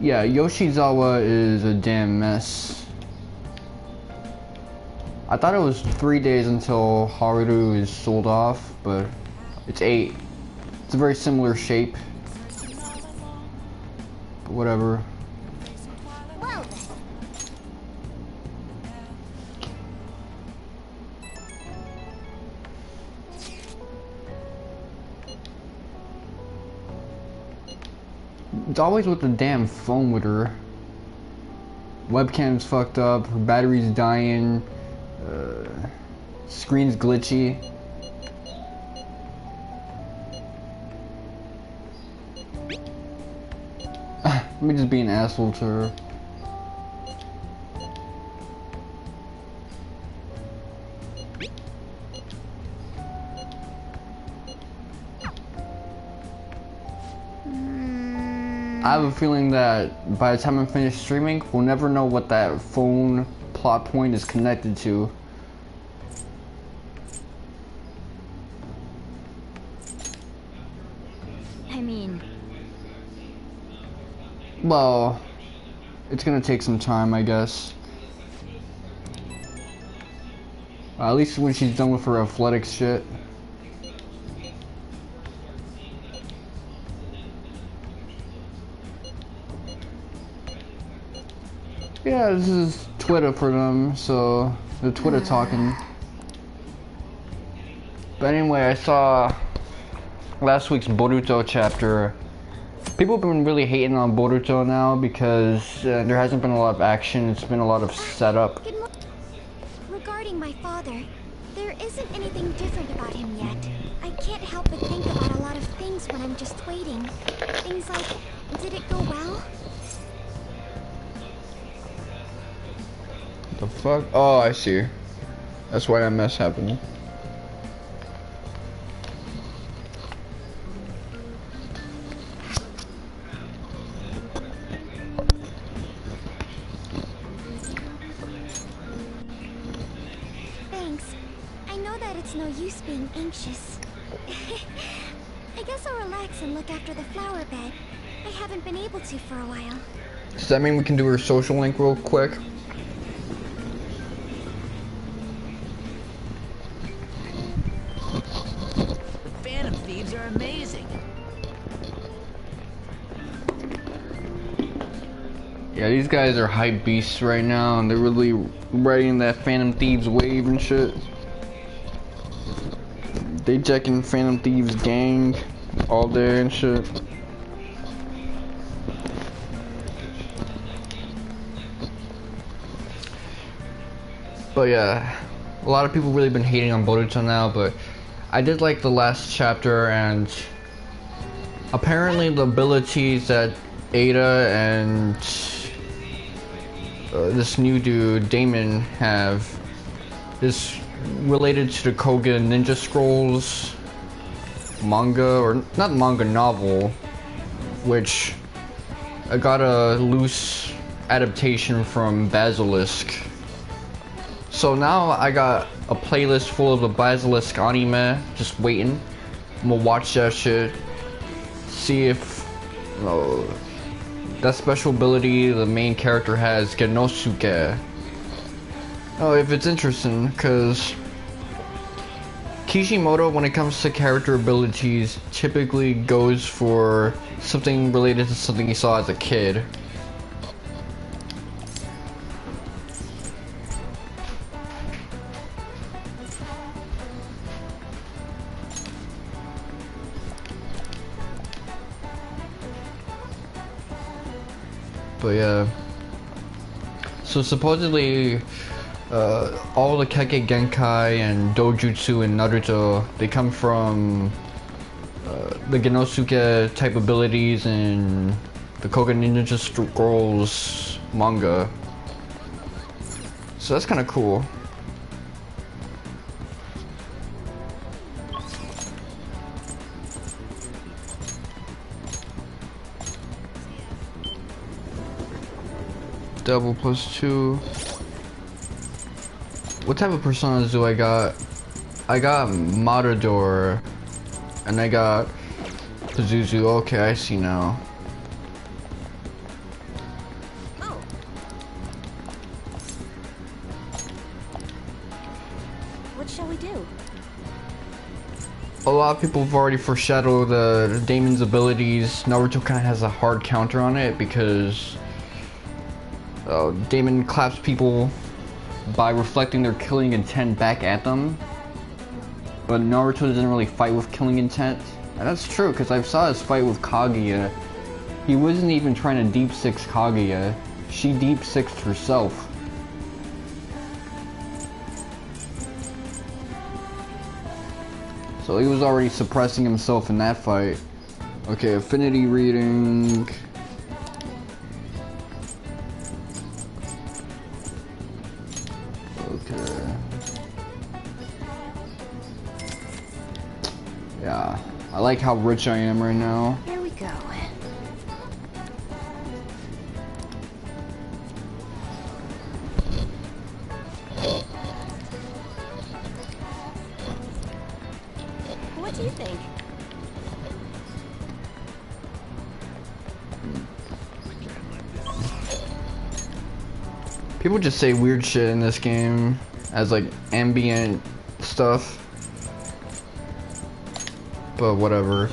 Yeah, Yoshizawa is a damn mess. I thought it was 3 days until Haru is sold off, but it's 8. It's a very similar shape. But whatever. Well, It's always with the damn phone with her. Webcam's fucked up, her battery's dying, screen's glitchy. Let me just be an asshole to her. I have a feeling that by the time I'm finished streaming, we'll never know what that phone plot point is connected to. I mean, Well, it's gonna take some time, I guess. At least when she's done with her athletics shit. Yeah, this is Twitter for them, so they're Twitter talking. But anyway, I saw last week's Boruto chapter. People have been really hating on Boruto now because there hasn't been a lot of action, it's been a lot of setup. regarding my father, there isn't anything different about him yet. I can't help but think about a lot of things when I'm just waiting. Things like, did it go well? The fuck? Oh, I see. That's why that mess happened. Thanks. I know that it's no use being anxious. I guess I'll relax and look after the flower bed. I haven't been able to for a while. Does that mean we can do her social link real quick? Phantom Thieves are amazing. Yeah, these guys are hype beasts right now, and they're really riding that Phantom Thieves wave and shit. They checking Phantom Thieves gang all day and shit. But yeah, a lot of people really been hating on Boruto now, but I did like the last chapter, and apparently the abilities that Ada and this new dude, Damon, have is related to the Koga Ninja Scrolls manga, or not manga, novel, which I got a loose adaptation from Basilisk. So now I got a playlist full of the Basilisk anime just waiting. I'm gonna watch that shit, see if that special ability the main character has, Genosuke. Oh, if it's interesting, because Kishimoto, when it comes to character abilities, typically goes for something related to something he saw as a kid. But yeah, so supposedly all the Kekkei Genkai and Dojutsu in Naruto, they come from the Genosuke type abilities in the Koga Ninja Scrolls manga. So that's kind of cool. Double +2. What type of personas do I got? I got Matador, and I got Pazuzu. Okay, I see now. What shall we do? A lot of people have already foreshadowed Damon's abilities. Naruto kind of has a hard counter on it because Damon claps people by reflecting their killing intent back at them. But Naruto doesn't really fight with killing intent. And that's true, because I saw his fight with Kaguya. He wasn't even trying to deep six Kaguya. She deep sixed herself. So he was already suppressing himself in that fight. Okay, affinity reading. Okay. Yeah, I like how rich I am right now. Here we go. What do you think? People just say weird shit in this game as like ambient stuff. But whatever.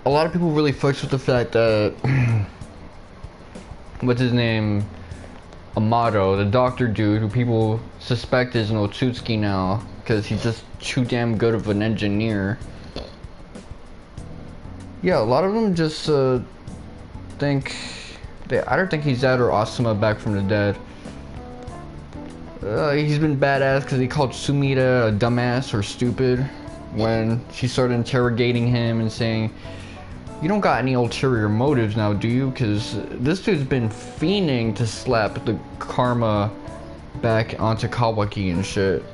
A lot of people really fucks with the fact that what's his name? Amato, the doctor dude who people suspect is an Otsutsuki now because he's just too damn good of an engineer. Yeah, a lot of them just think I don't think he's that or Asuma back from the dead. He's been badass because he called Sumida a dumbass or stupid when she started interrogating him and saying, "You don't got any ulterior motives now, do you? Because this dude's been fiending to slap the karma back onto Kawaki and shit."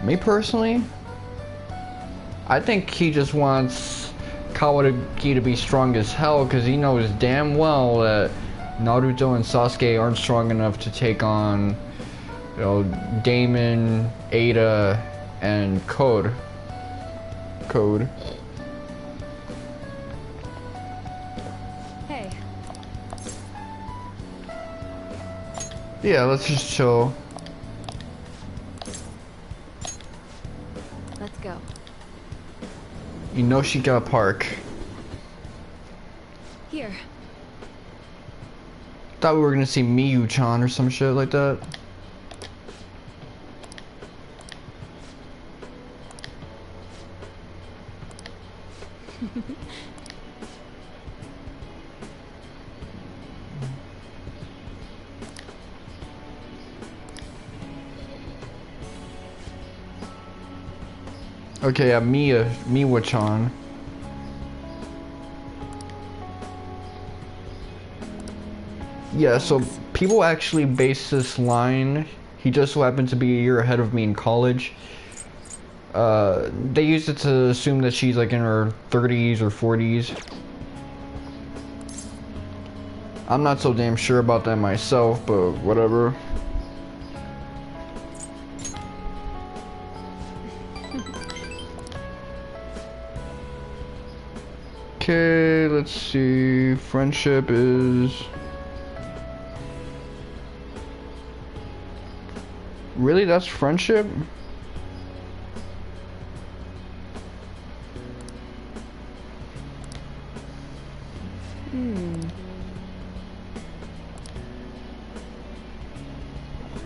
Me personally, I think he just wants Kawaki to be strong as hell because he knows damn well that Naruto and Sasuke aren't strong enough to take on, you know, Damon, Ada, and Code. Hey. Yeah, let's just chill. Let's go. You know she got park. Here. Thought we were gonna see Miyu-chan or some shit like that. Okay, yeah, Miwa-chan. Yeah, so people actually base this line. He just so happened to be a year ahead of me in college. They used it to assume that she's like in her 30s or 40s. I'm not so damn sure about that myself, but whatever. Okay, let's see. Friendship is... Really? That's friendship?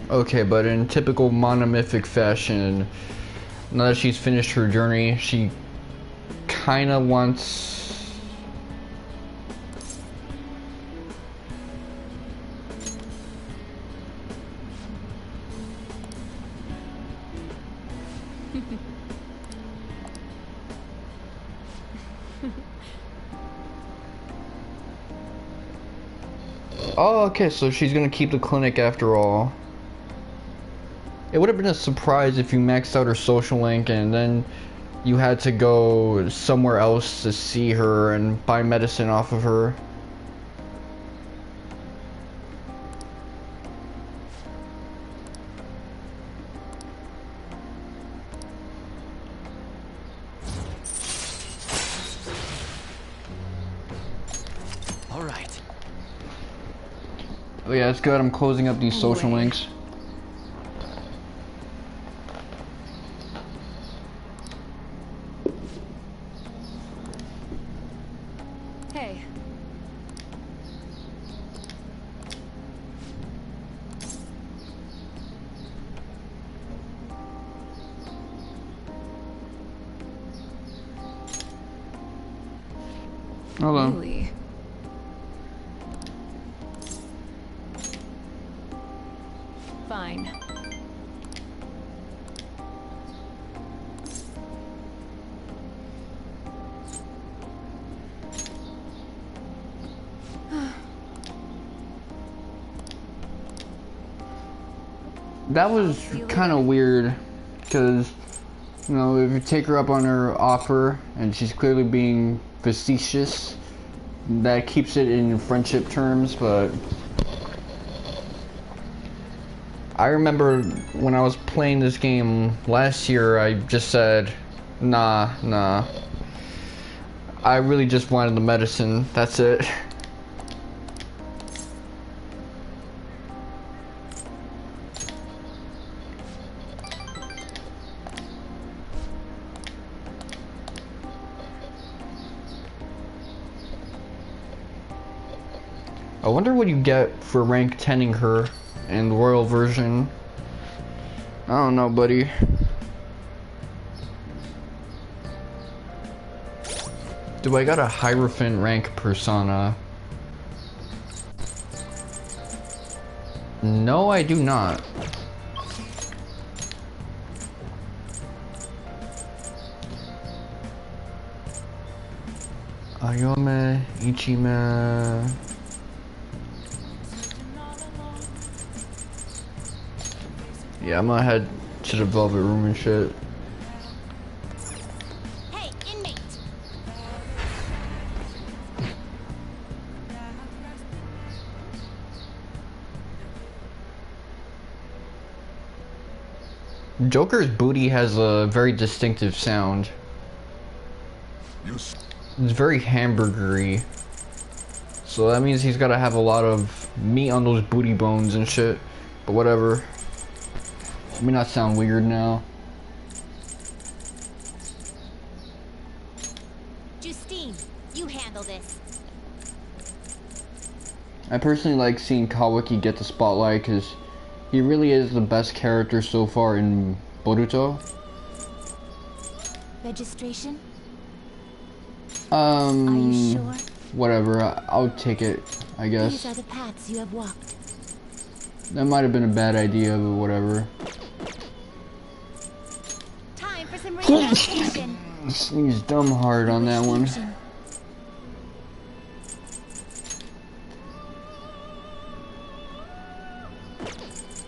Okay, but in typical monomythic fashion, now that she's finished her journey, she kinda wants... Oh, okay, so she's gonna keep the clinic after all. It would have been a surprise if you maxed out her social link and then you had to go somewhere else to see her and buy medicine off of her. All right. Oh yeah, it's good. I'm closing up these social Anyway. links. Hey. Hold on. Really? Fine. That was kind of weird, because, you know, if you take her up on her offer and she's clearly being facetious, that keeps it in friendship terms, but I remember when I was playing this game last year, I just said, nah. I really just wanted the medicine, that's it. I wonder what you get for rank 10ing her in the royal version. I don't know, buddy. Do I got a Hierophant rank persona? No, I do not. Ayome, Ichime. Yeah, I'm gonna head to the Velvet Room and shit. Hey, inmate! Joker's booty has a very distinctive sound. It's very hamburgery. So that means he's gotta have a lot of meat on those booty bones and shit. But whatever. Let me not sound weird now. Justine, you handle this. I personally like seeing Kawaki get the spotlight because he really is the best character so far in Boruto. Registration? Are you sure? Whatever, I'll take it, I guess. These are the paths you have walked. That might have been a bad idea, but whatever. Time for some relaxation. Sneeze dumb hard on that one.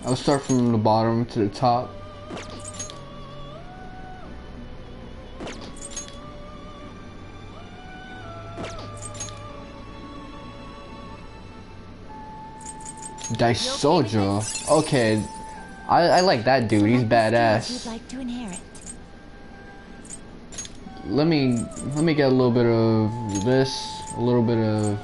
I'll start from the bottom to the top. Daisojo. Okay, I like that dude. He's badass. You'd like to inherit. Let me get a little bit of this, a little bit of.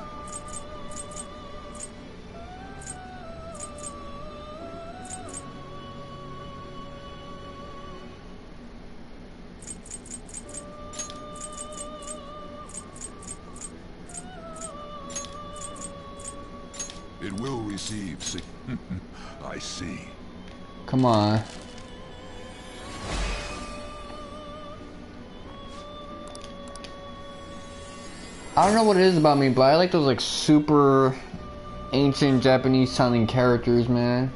It will receive. I see. Come on. I don't know what it is about me, but I like those like super ancient Japanese sounding characters, man.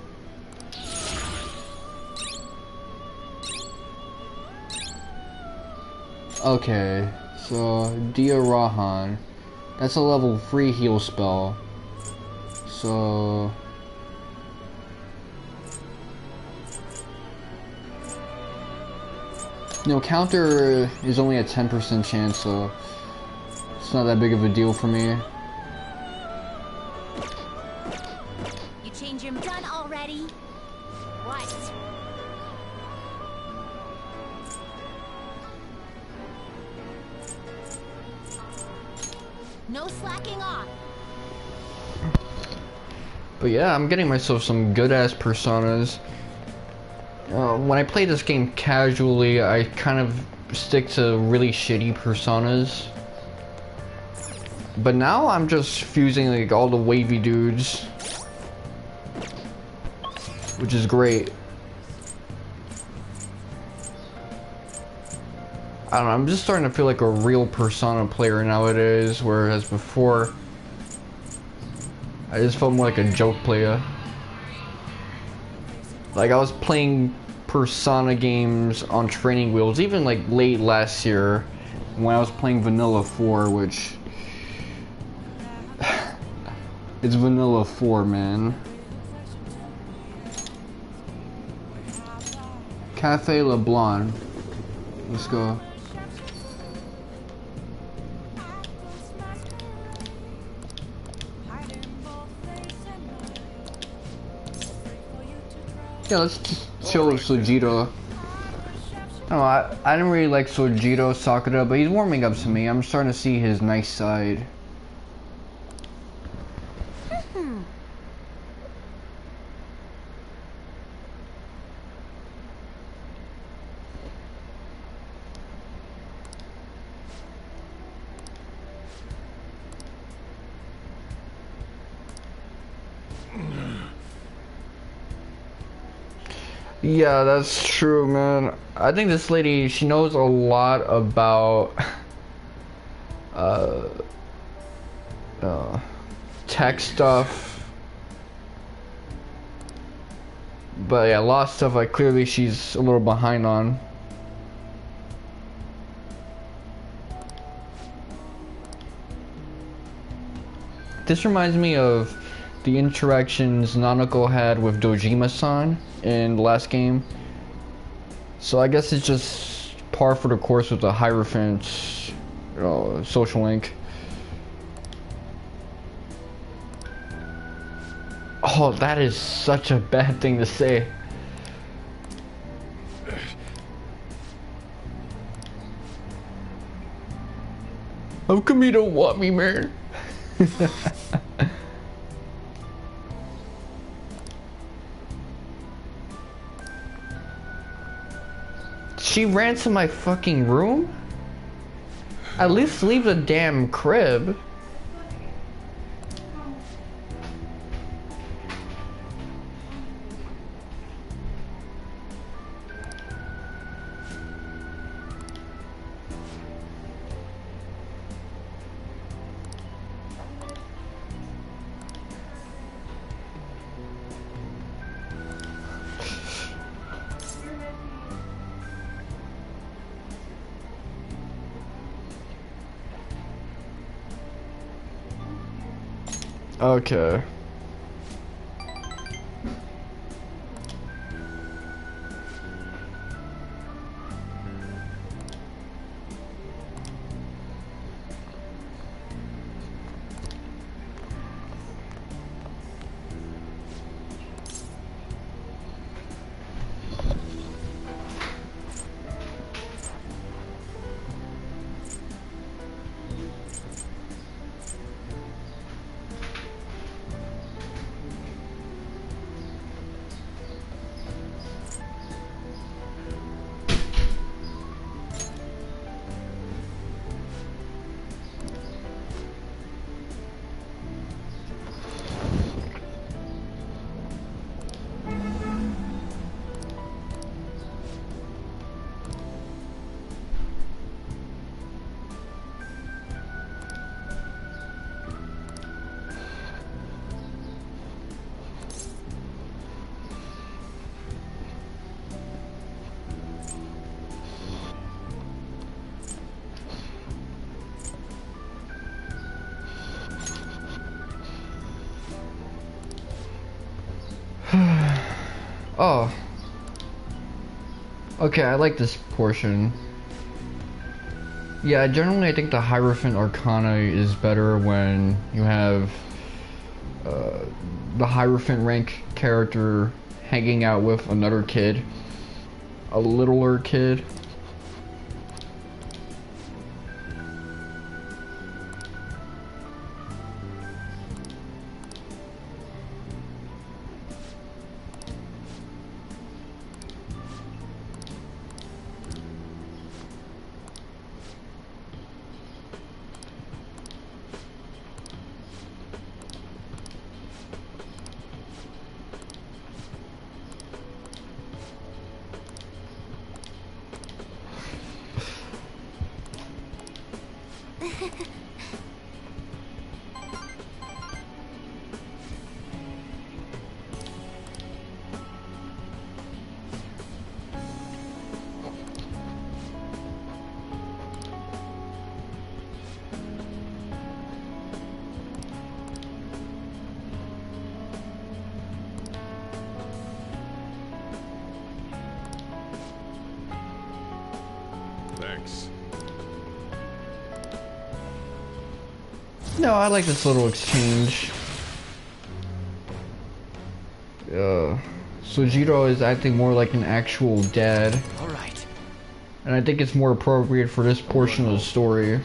Okay, so Dia Rahan. That's a level 3 heal spell. So no, counter is only a 10% chance, so it's not that big of a deal for me. You change your done already? What? No slacking off. But yeah, I'm getting myself some good ass personas. When I play this game casually, I kind of stick to really shitty personas. But now I'm just fusing like all the wavy dudes, which is great. I don't know, I'm just starting to feel like a real Persona player nowadays, whereas before I just felt more like a joke player. Like I was playing Persona games on training wheels, even like late last year when I was playing Vanilla 4, which it's Vanilla 4, man. Cafe LeBlanc. Let's go. Yeah, let's chill with Sojiro. I didn't really like Sojiro Sakura, but he's warming up to me. I'm starting to see his nice side. Yeah, that's true, man. I think this lady, she knows a lot about uh, tech stuff. But yeah, a lot of stuff like clearly she's a little behind on. This reminds me of the interactions Nanako had with Dojima-san in the last game. So I guess it's just par for the course with the Hierophant social link. Oh, that is such a bad thing to say. How come you don't want me, man? She ran to my fucking room? At least leave the damn crib. Okay. Oh. Okay, I like this portion. Yeah, generally I think the Hierophant Arcana is better when you have the Hierophant rank character hanging out with another kid. A littler kid. No, I like this little exchange. Sojiro is acting more like an actual dad. All right. And I think it's more appropriate for this portion of the story.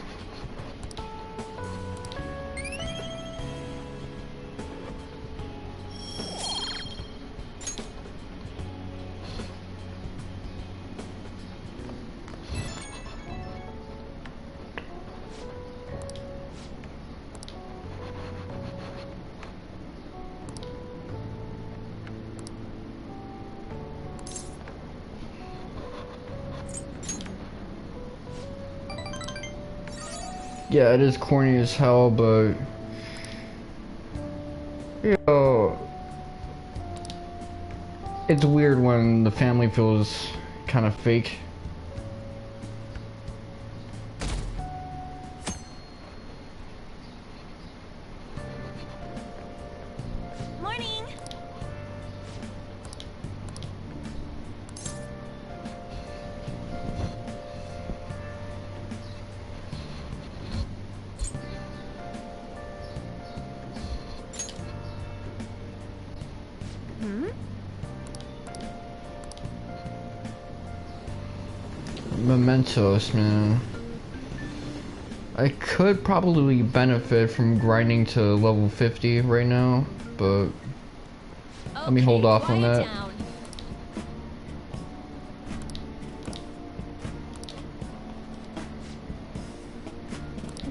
Yeah, it is corny as hell, but you know, it's weird when the family feels kind of fake. Morning. Mementos, man. I could probably benefit from grinding to level 50 right now, but let me hold off on that.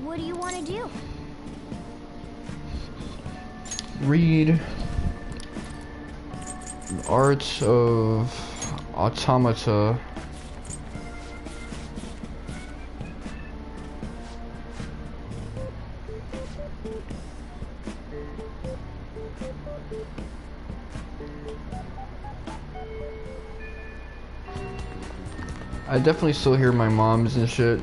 What do you want to do? Read the Art of Automata. I definitely still hear my mom's and shit.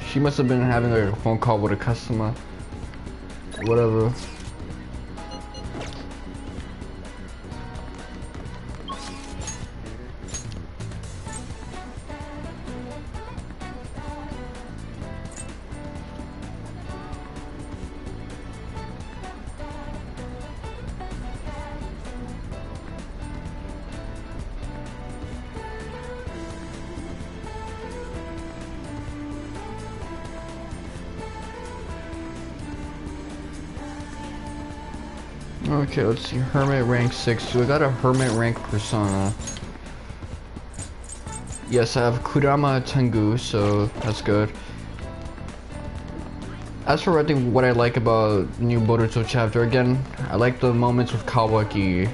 She must have been having like a phone call with a customer. Whatever. Okay, let's see. Hermit rank 6. So I got a Hermit rank persona. Yes, I have Kurama Tengu, so that's good. As for I think what I like about the new Boruto chapter, again, I like the moments with Kawaki.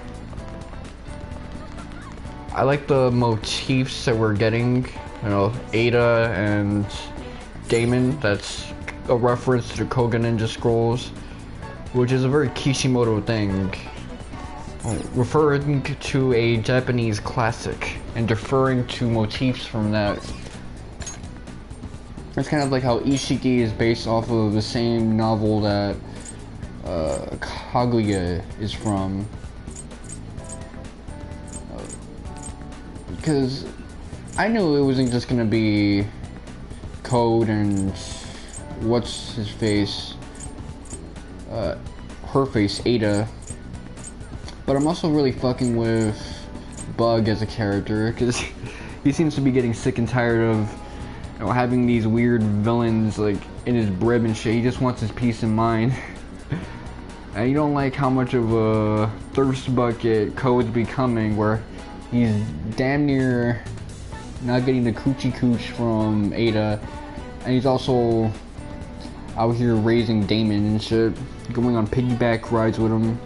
I like the motifs that we're getting. You know, Ada and Damon. That's a reference to the Koga Ninja Scrolls, which is a very Kishimoto thing, referring to a Japanese classic and deferring to motifs from that. It's kind of like how Ishiki is based off of the same novel that Kaguya is from. Because I knew it wasn't just gonna be Code and what's his face, her face, Ada, but I'm also really fucking with Bug as a character because he seems to be getting sick and tired of, you know, having these weird villains like in his brib and shit. He just wants his peace of mind. And you don't like how much of a thirst bucket Code's becoming, where he's damn near not getting the coochie cooch from Ada, and he's also out here raising Damon and shit, going on piggyback rides with him.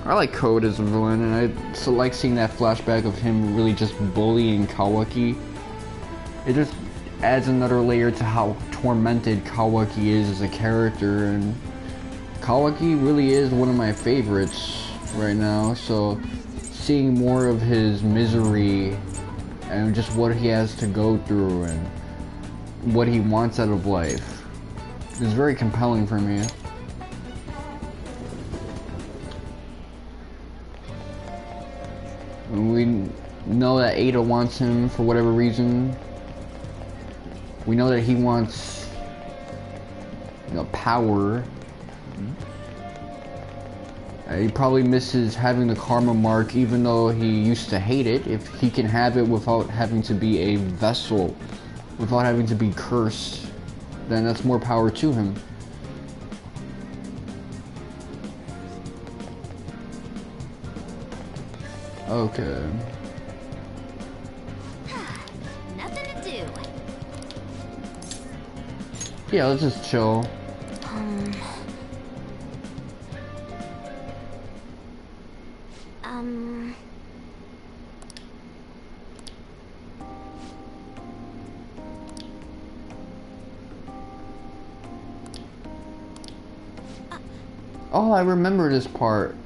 I like Code as a villain, and I still like seeing that flashback of him really just bullying Kawaki. It just adds another layer to how tormented Kawaki is as a character, and Kawaki really is one of my favorites right now, so seeing more of his misery and just what he has to go through and what he wants out of life is very compelling for me. We know that Ada wants him for whatever reason. We know that he wants you know, power. He probably misses having the karma mark, even though he used to hate it. If he can have it without having to be a vessel, without having to be cursed, then that's more power to him. Okay. Nothing to do. Yeah, let's just chill. Oh, I remember this part.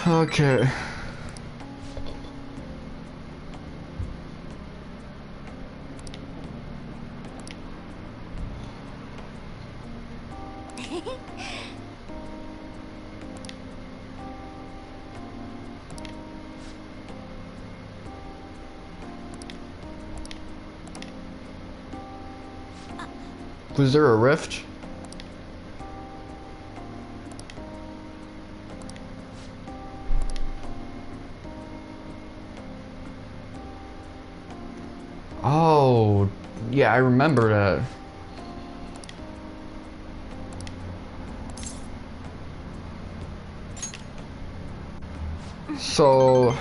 Okay. Was there a rift? Oh, yeah, I remember that. So,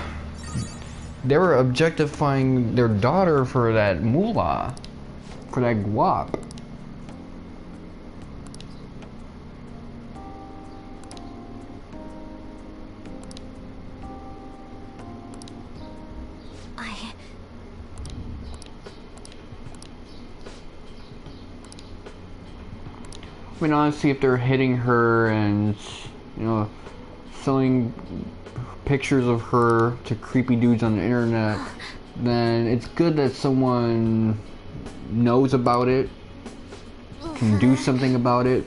they were objectifying their daughter for that moolah, for that guap. I mean, honestly, if they're hitting her and, you know, selling pictures of her to creepy dudes on the internet, then it's good that someone knows about it, can do something about it.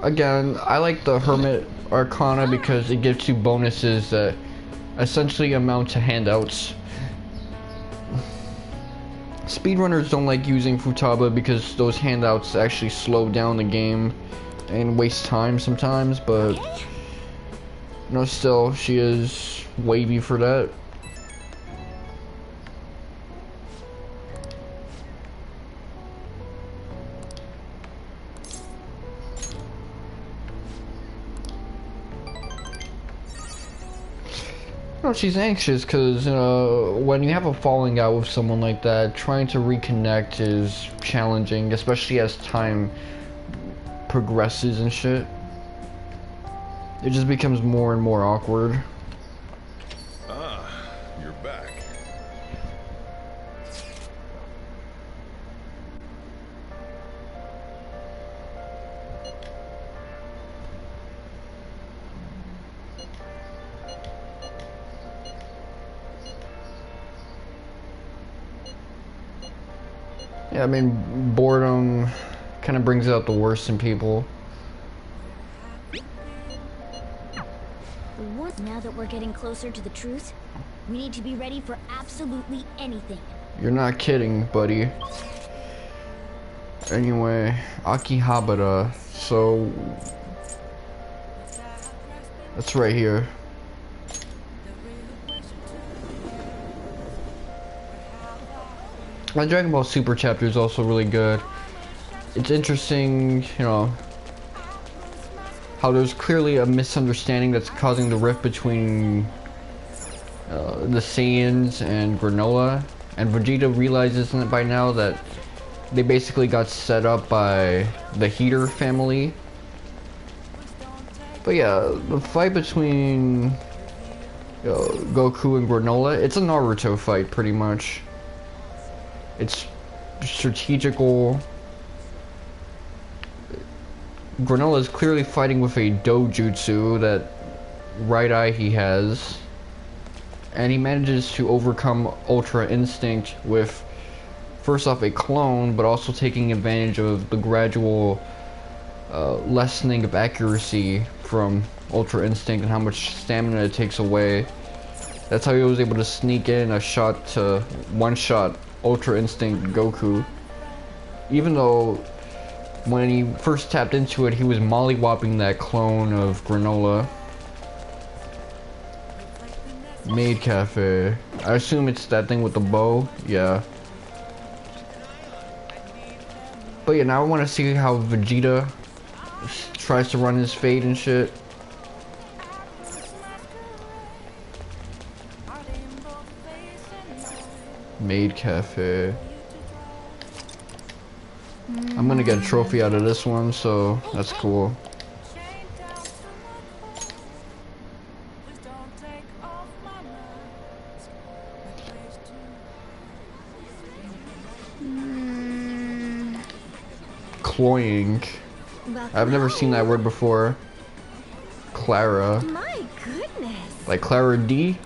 Again, I like the Hermit Arcana because it gives you bonuses that essentially amount to handouts. Speedrunners don't like using Futaba because those handouts actually slow down the game and waste time sometimes, but you know, still, she is wavy for that. She's anxious because, you know, when you have a falling out with someone like that, trying to reconnect is challenging, especially as time progresses and shit. It just becomes more and more awkward. Ah, you're back. Yeah, I mean, boredom kind of brings out the worst in people. Now that we're getting closer to the truth, we need to be ready for absolutely anything. You're not kidding, buddy. Anyway, Akihabara. So that's right here. My Dragon Ball Super chapter is also really good. It's interesting, you know, how there's clearly a misunderstanding that's causing the rift between the Saiyans and Granola, and Vegeta realizes by now that they basically got set up by the Heater family, But yeah, the fight between Goku and Granola, it's a Naruto fight pretty much. It's strategical. Granola is clearly fighting with a dojutsu, that right eye he has. And he manages to overcome Ultra Instinct with, first off, a clone, but also taking advantage of the gradual lessening of accuracy from Ultra Instinct and how much stamina it takes away. That's how he was able to sneak in a shot to one-shot Ultra Instinct Goku. Even though when he first tapped into it, he was mollywopping that clone of Granola. Maid Cafe. I assume it's that thing with the bow. Yeah. But yeah, now I want to see how Vegeta tries to run his fade and shit. Maid Cafe. I'm gonna get a trophy out of this one, so that's cool. Cloying. I've never seen that word before. Clara. My goodness. Like Clara D?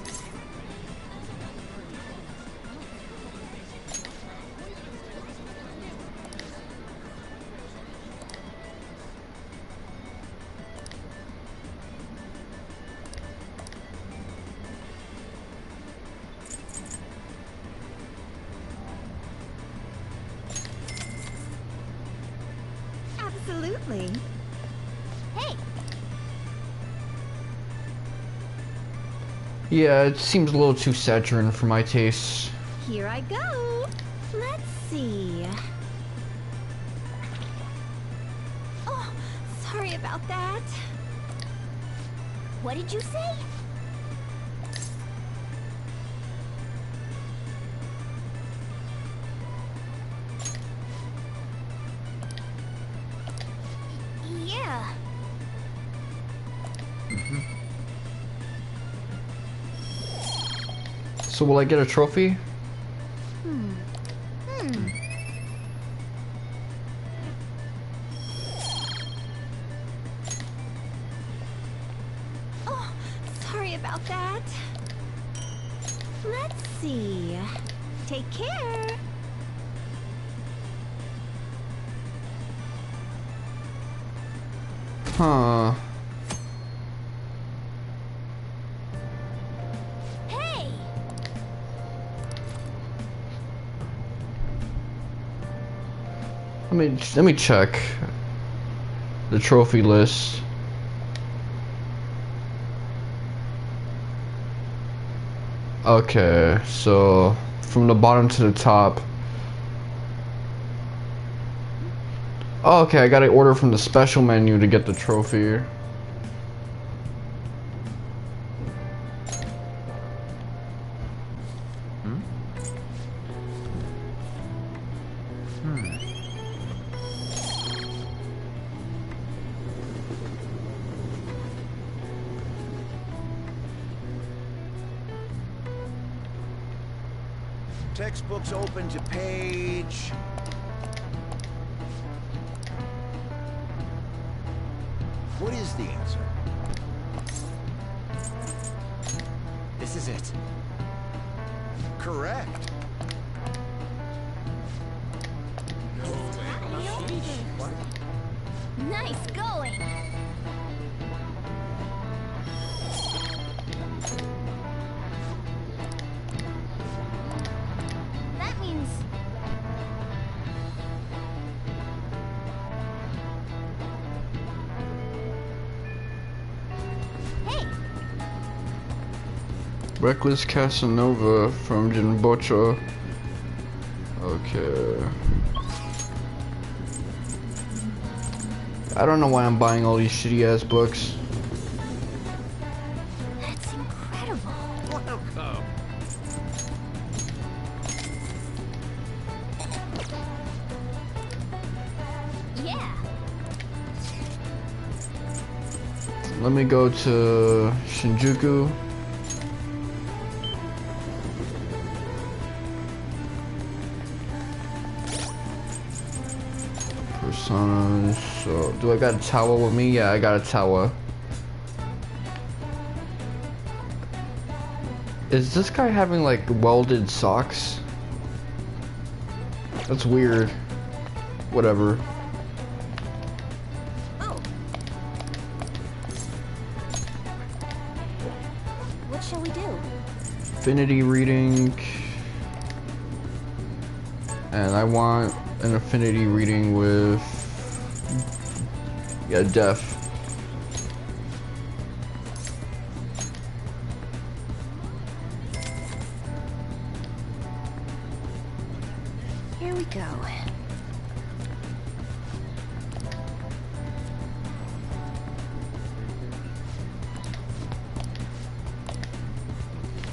Absolutely. Hey, Yeah, it seems a little too saccharine for my tastes. here I go. Let's see. Oh, sorry about that. What did you say? Yeah. So will I get a trophy? Oh, sorry about that. Let's see. Take care. Huh. Hey! Let me check the trophy list. Okay, so from the bottom to the top. Oh, okay, I gotta order from the special menu to get the trophy. Textbooks open to page... What is the answer? This is it. Correct. Nice going. That means... Hey! Reckless Casanova from Jinbocha. Okay. I don't know why I'm buying all these shitty ass books. That's incredible. Welcome. Yeah. let me go to Shinjuku. Personas. So, do I got a towel with me? Yeah, I got a towel. Is this guy having like welded socks? That's weird. Whatever. Oh. What shall we do? Affinity reading. And I want an affinity reading with, yeah, deaf. Here we go.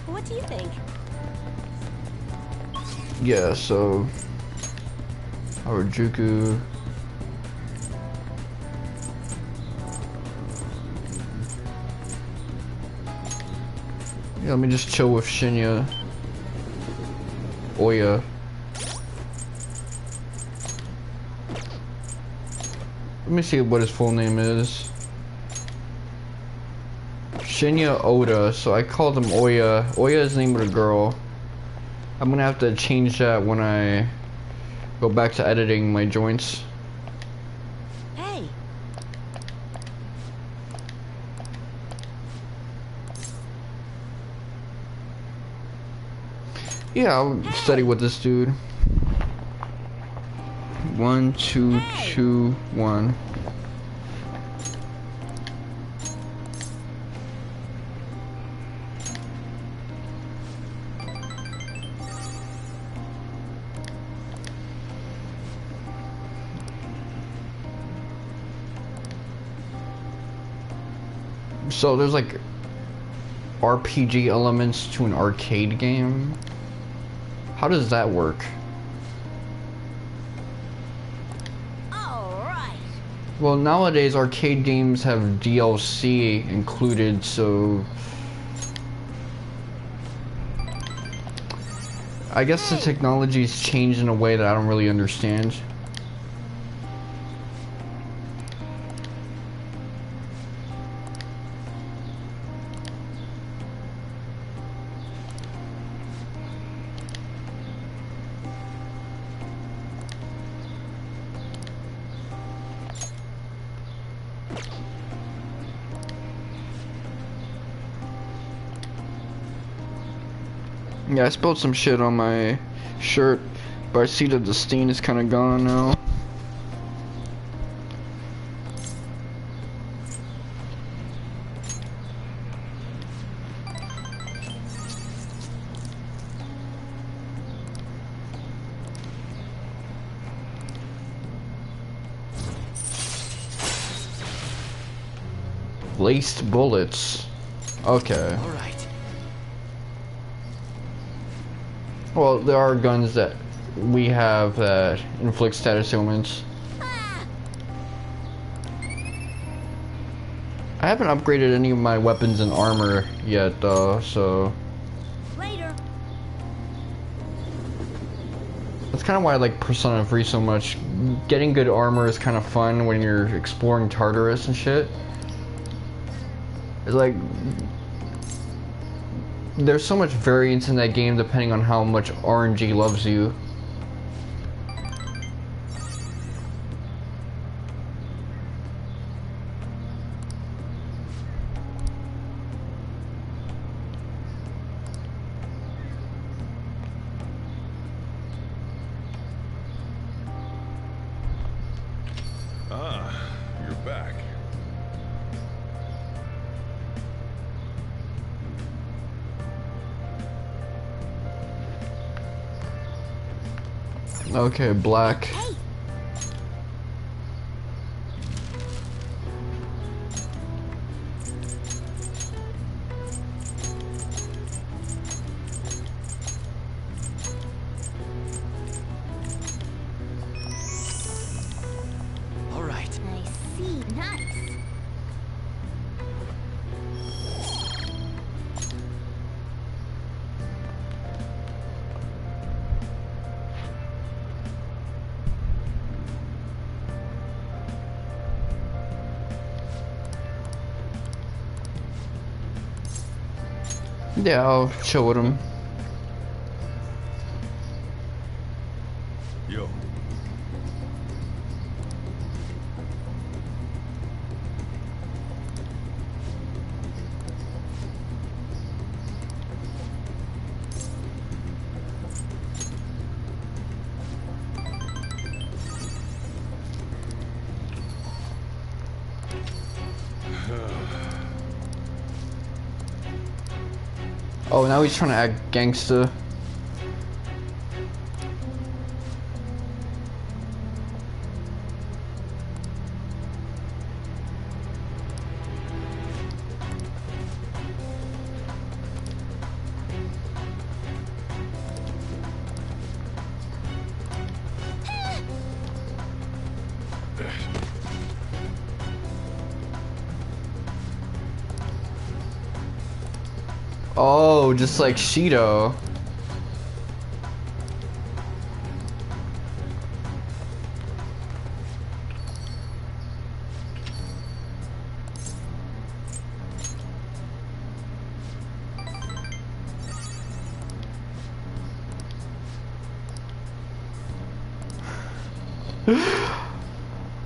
What do you think? Yeah, so Harajuku. Yeah, let me just chill with Shinya. Oya. Let me see what his full name is. Shinya Oda, so I called him Oya. Oya is the name of the girl. I'm gonna have to change that when I go back to editing my joints. Hey. Yeah, I'll study with this dude. 1, 2, 2, 1. So there's like RPG elements to an arcade game. How does that work? Well, nowadays arcade games have DLC included, so I guess the technology's changed in a way that I don't really understand. Yeah, I spilled some shit on my shirt, but I see that the stain is kind of gone now. Laced bullets. Okay. All right. Well, there are guns that we have that inflict status ailments. I haven't upgraded any of my weapons and armor yet, so Later. that's kind of why I like Persona 3 so much. Getting good armor is kind of fun when you're exploring Tartarus and shit. It's like there's so much variance in that game depending on how much RNG loves you. Ah, you're back. Okay, black. Hey. All right. I see. Nice. Yeah, I'll chill with him. Yo. Oh, now he's trying to act gangsta. Oh, just like Shido.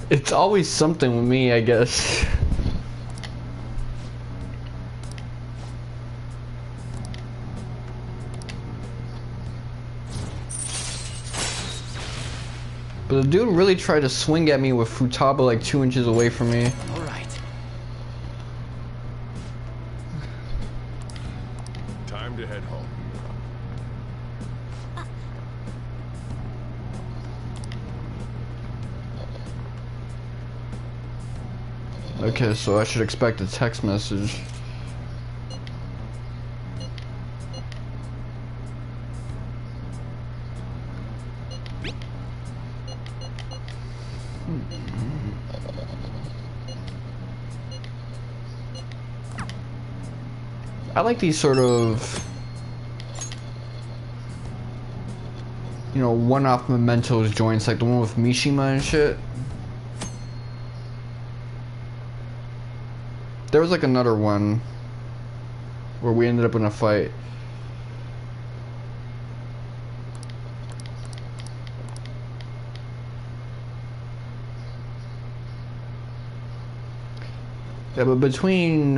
It's always something with me, I guess. But the dude really tried to swing at me with Futaba like 2 inches away from me. All right. Time to head home. Okay, so I should expect a text message. I like these sort of, you know, one-off mementos joints, like the one with Mishima and shit. There was like another one where we ended up in a fight. Yeah, but between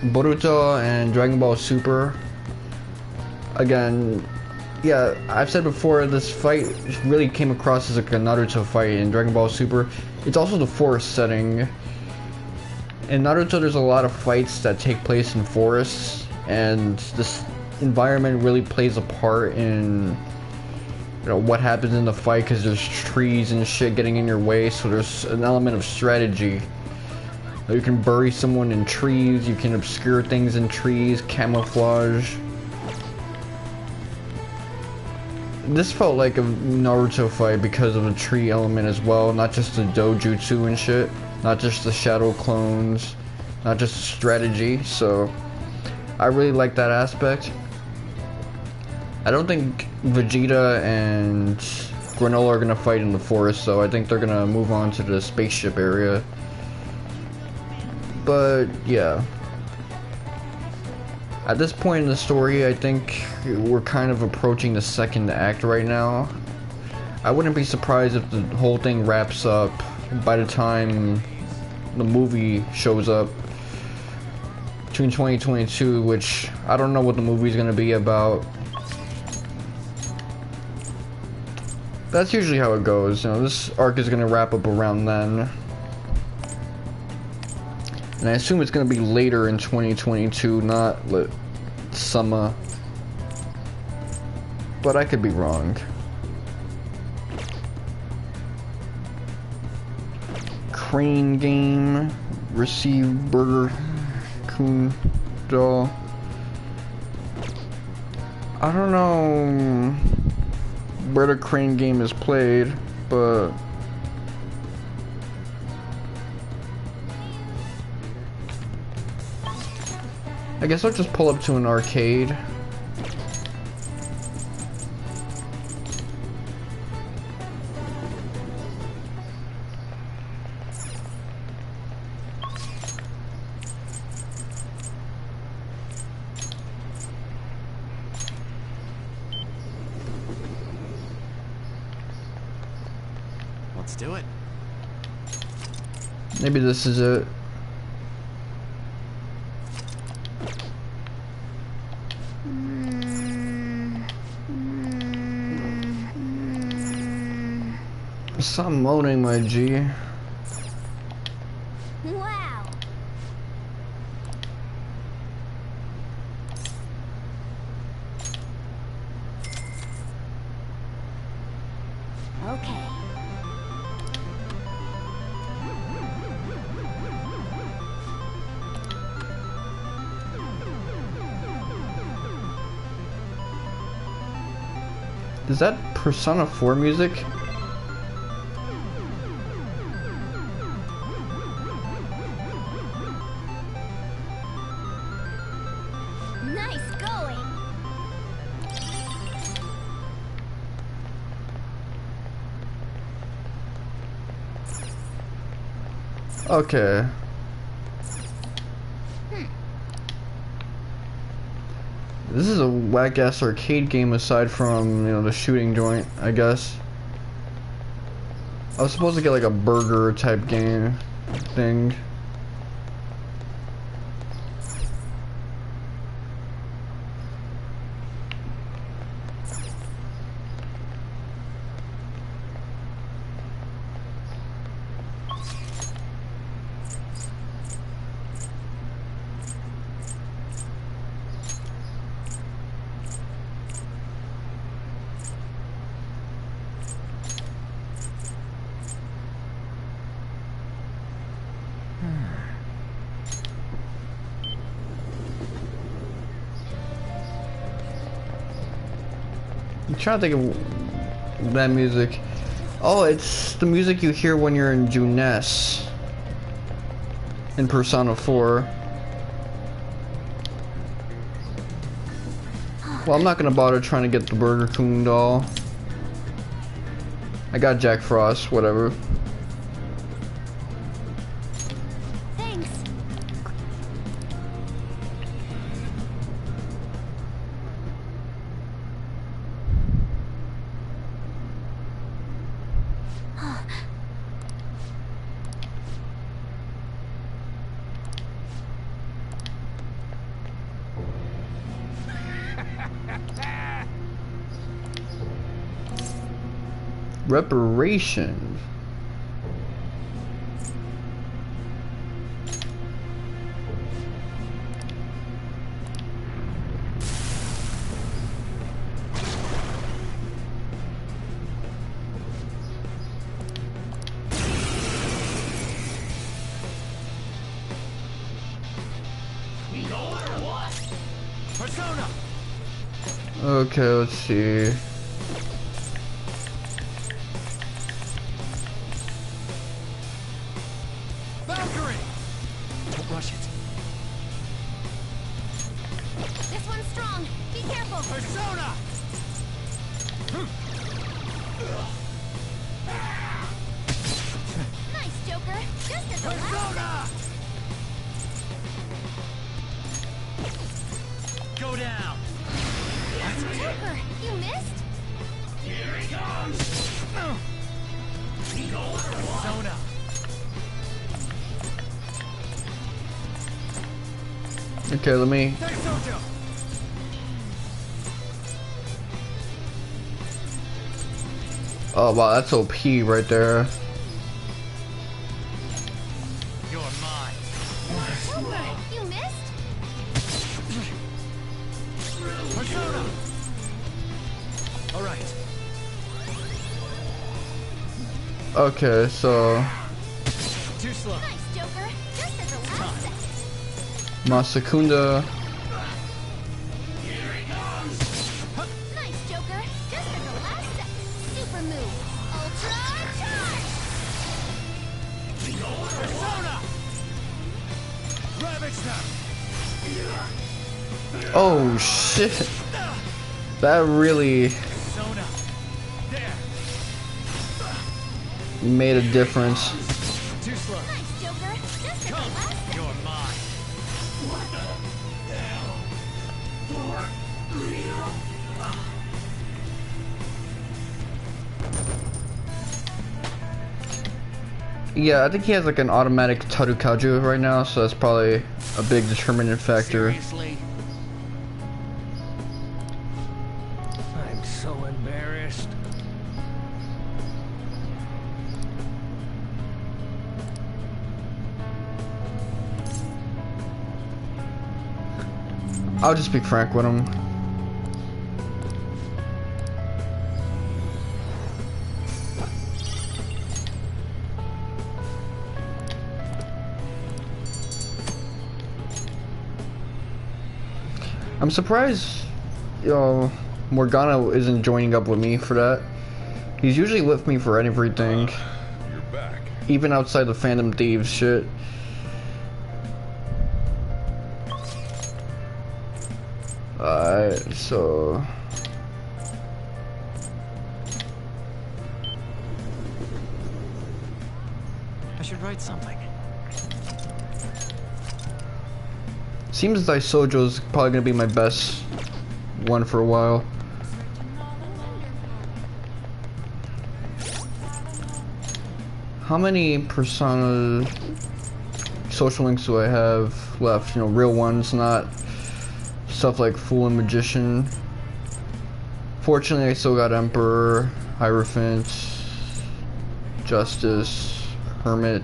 Boruto and Dragon Ball Super, again, yeah, I've said before, this fight really came across as like a Naruto fight in Dragon Ball Super. It's also the forest setting. In Naruto, there's a lot of fights that take place in forests, and this environment really plays a part in, you know, what happens in the fight, because there's trees and shit getting in your way, so there's an element of strategy. You can bury someone in trees, you can obscure things in trees, camouflage. This felt like a Naruto fight because of the tree element as well, not just the dojutsu and shit. Not just the shadow clones, not just strategy, so I really like that aspect. I don't think Vegeta and Granola are gonna fight in the forest, so I think they're gonna move on to the spaceship area. But yeah. At this point in the story, I think we're kind of approaching the second act right now. I wouldn't be surprised if the whole thing wraps up by the time the movie shows up between 2022, which I don't know what the movie's gonna be about. That's usually how it goes, you know, this arc is gonna wrap up around then. And I assume it's gonna be later in 2022, not summer. But I could be wrong. Crane game, receive burger, coon doll. I don't know where the crane game is played, but I guess I'll just pull up to an arcade. do it. Maybe this is it. Stop moaning, my G. Wow. Okay. Is that Persona 4 music? Nice going. Okay. This is a whack-ass arcade game aside from, you know, the shooting joint, I guess. I was supposed to get like a burger type game thing. I'm trying to think of that music. Oh, it's the music you hear when you're in Junes in Persona 4. Well, I'm not gonna bother trying to get the Burger King doll. I got Jack Frost, whatever. Thanks. Reparations. Persona! Okay, let's see. Valkyrie! Don't rush it. This one's strong. Be careful. Persona! Nice, Joker. Just at the last. Persona! Go down! Joker, you missed? Persona! Okay, let me. Stay Sojo! Oh wow, that's OP right there. You're mine. Joker, you missed? Persona! Alright. Okay, so Too slow. Nice, Joker. Just at the last second. Masakunda. Nice, Joker. Just at the last second. Super move. Ultra charge! Persona! Ravage them! Oh shit. That really Persona! There! made a difference. Too slow. Nice, Joker. Just at the last second. You're mine. Yeah, I think he has like an automatic Tarukaju right now, so that's probably a big determinant factor. Seriously? I'm so embarrassed. I'll just be frank with him. I'm surprised, Morgana isn't joining up with me for that. He's usually with me for everything, You're back. even outside the Phantom Thieves shit. Alright, so... I should write something. Seems like Sojo's probably gonna be my best one for a while. How many Persona social links do I have left? You know, real ones, not stuff like Fool and Magician. Fortunately, I still got Emperor, Hierophant, Justice, Hermit,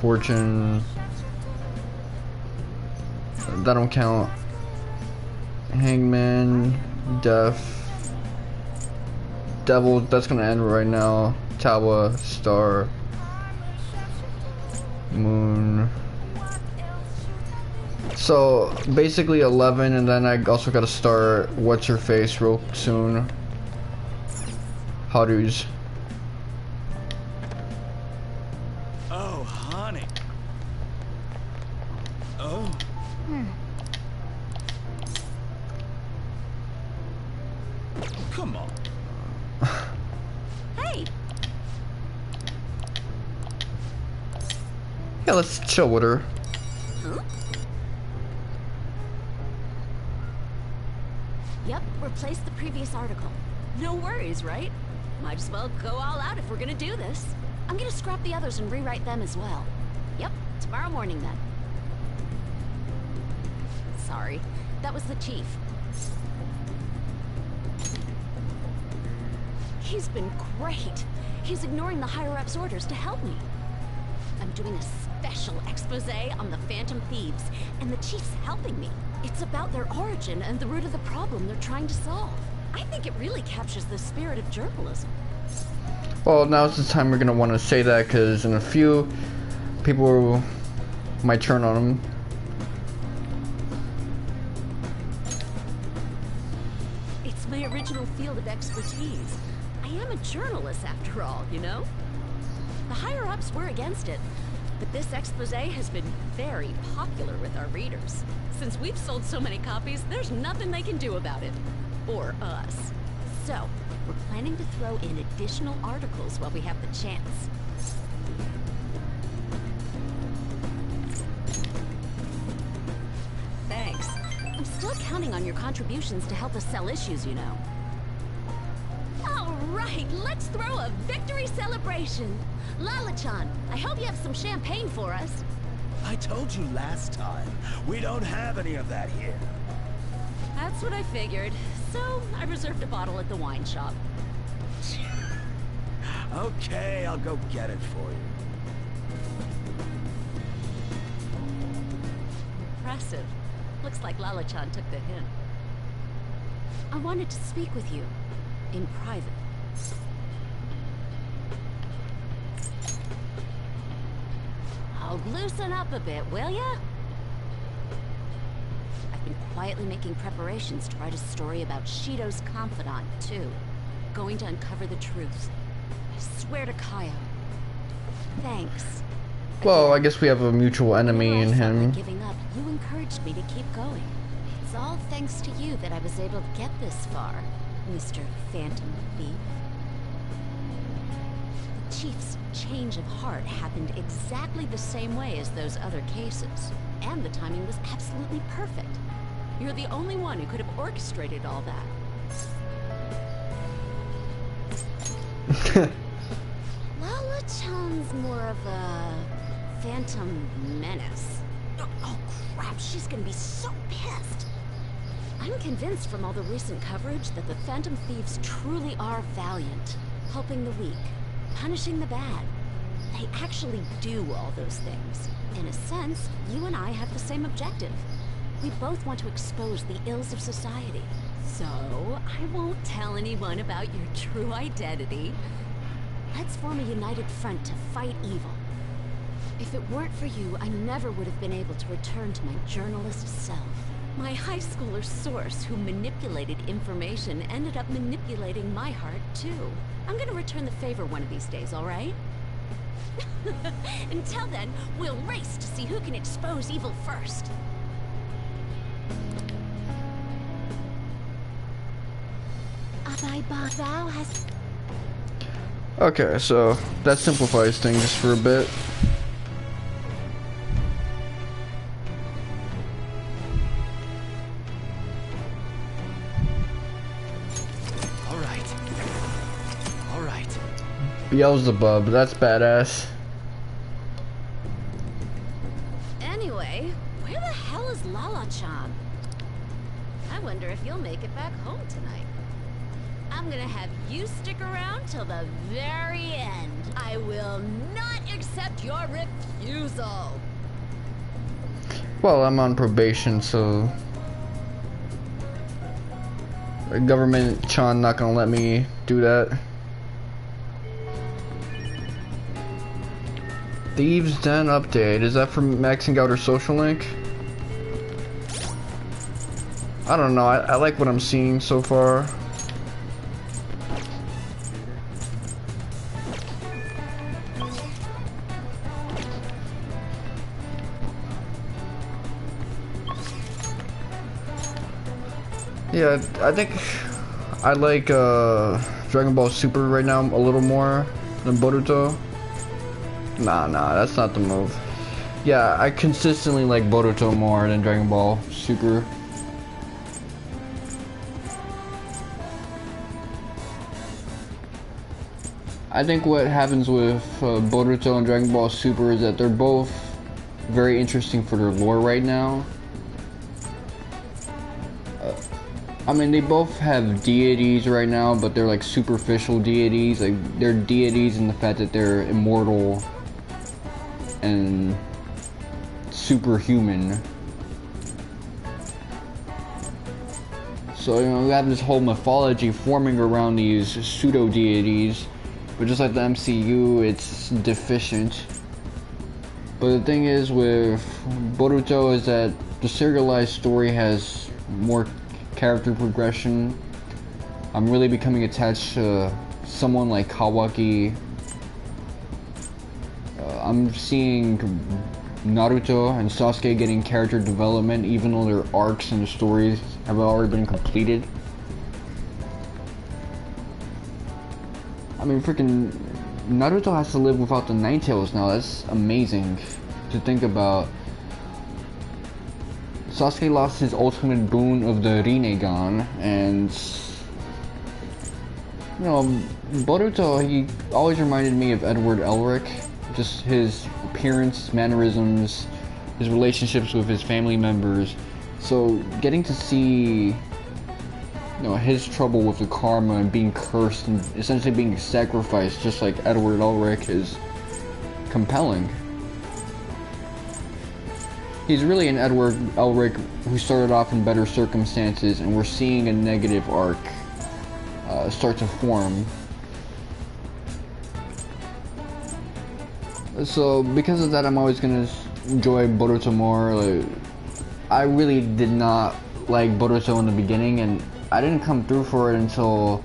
Fortune. That don't count. Hangman, Death, Devil, that's gonna end right now. Tawa, Star, Moon. So basically 11, and then I also gotta start What's Her Face real soon. Haru's. Oh, honey. Oh. Come on. Hey, Yeah, let's chill with her. Yep, replace the previous article. No worries, right? Might as well go all out if we're gonna do this. I'm gonna scrap the others and rewrite them as well. Yep, tomorrow morning then. Sorry, that was the chief. He's been great. He's ignoring the higher-ups' orders to help me. I'm doing a special expose on the Phantom Thieves, and the chief's helping me. It's about their origin and the root of the problem they're trying to solve. I think it really captures the spirit of journalism. Well, now's the time we're gonna want to say that, because in a few, people might turn on him. It's my original field of expertise. I am a journalist after all, you know? The higher-ups were against it, but this expose has been very popular with our readers. Since we've sold so many copies, there's nothing they can do about it. Or us. So, we're planning to throw in additional articles while we have the chance. Thanks. I'm still counting on your contributions to help us sell issues, you know. All right, let's throw a victory celebration. Lala-chan, I hope you have some champagne for us. I told you last time, we don't have any of that here. That's what I figured. So, I reserved a bottle at the wine shop. Okay, I'll go get it for you. Impressive. Looks like Lala-chan took the hint. I wanted to speak with you. In private. Oh, loosen up a bit, will ya? I've been quietly making preparations to write a story about Shido's confidant, too. Going to uncover the truth. I swear to Kaio. Thanks. Well, I guess we have a mutual enemy Whenever in I felt him. like giving up, you encouraged me to keep going. It's all thanks to you that I was able to get this far, Mr. Phantom Thief. The Chief's change of heart happened exactly the same way as those other cases, and the timing was absolutely perfect. You're the only one who could have orchestrated all that. Lala-chan's more of a phantom menace. Oh crap, she's gonna be so pissed. I'm convinced from all the recent coverage that the Phantom Thieves truly are valiant, helping the weak, punishing the bad. They actually do all those things. In a sense, you and I have the same objective. We both want to expose the ills of society. So, I won't tell anyone about your true identity. Let's form a united front to fight evil. If it weren't for you, I never would have been able to return to my journalist self. My high schooler source who manipulated information ended up manipulating my heart, too. I'm gonna return the favor one of these days, all right? Until then, we'll race to see who can expose evil first. Thou hast... Okay, so that simplifies things for a bit. Alright. Beelzebub, that's badass. Anyway, where the hell is Lala-chan? I wonder if you'll make it back home tonight. I'm gonna have you stick around till the very end. I will not accept your refusal. Well, I'm on probation, so the government Chan not gonna let me do that. Thieves Den update. Is that from maxing out her social link? I don't know. I like what I'm seeing so far. Yeah, I think I like Dragon Ball Super right now a little more than Boruto. Nah, that's not the move. Yeah, I consistently like Boruto more than Dragon Ball Super. I think what happens with Boruto and Dragon Ball Super is that they're both very interesting for their lore right now. I mean, they both have deities right now, but they're like superficial deities. Like, they're deities in the fact that they're immortal and superhuman. So, you know, we have this whole mythology forming around these pseudo-deities, but just like the MCU, it's deficient. But the thing is with Boruto is that the serialized story has more character progression. I'm really becoming attached to someone like Kawaki. I'm seeing Naruto and Sasuke getting character development even though their arcs and the stories have already been completed. I mean, freaking Naruto has to live without the Nine Tails now. That's amazing to think about. Sasuke lost his ultimate boon of the Rinnegan, and you know, Boruto, he always reminded me of Edward Elric. Just his appearance, mannerisms, his relationships with his family members. So getting to see, you know, his trouble with the karma and being cursed and essentially being sacrificed just like Edward Elric is compelling. He's really an Edward Elric who started off in better circumstances, and we're seeing a negative arc start to form. So because of that, I'm always gonna enjoy Boruto more. Like, I really did not like Boruto in the beginning, and I didn't come through for it until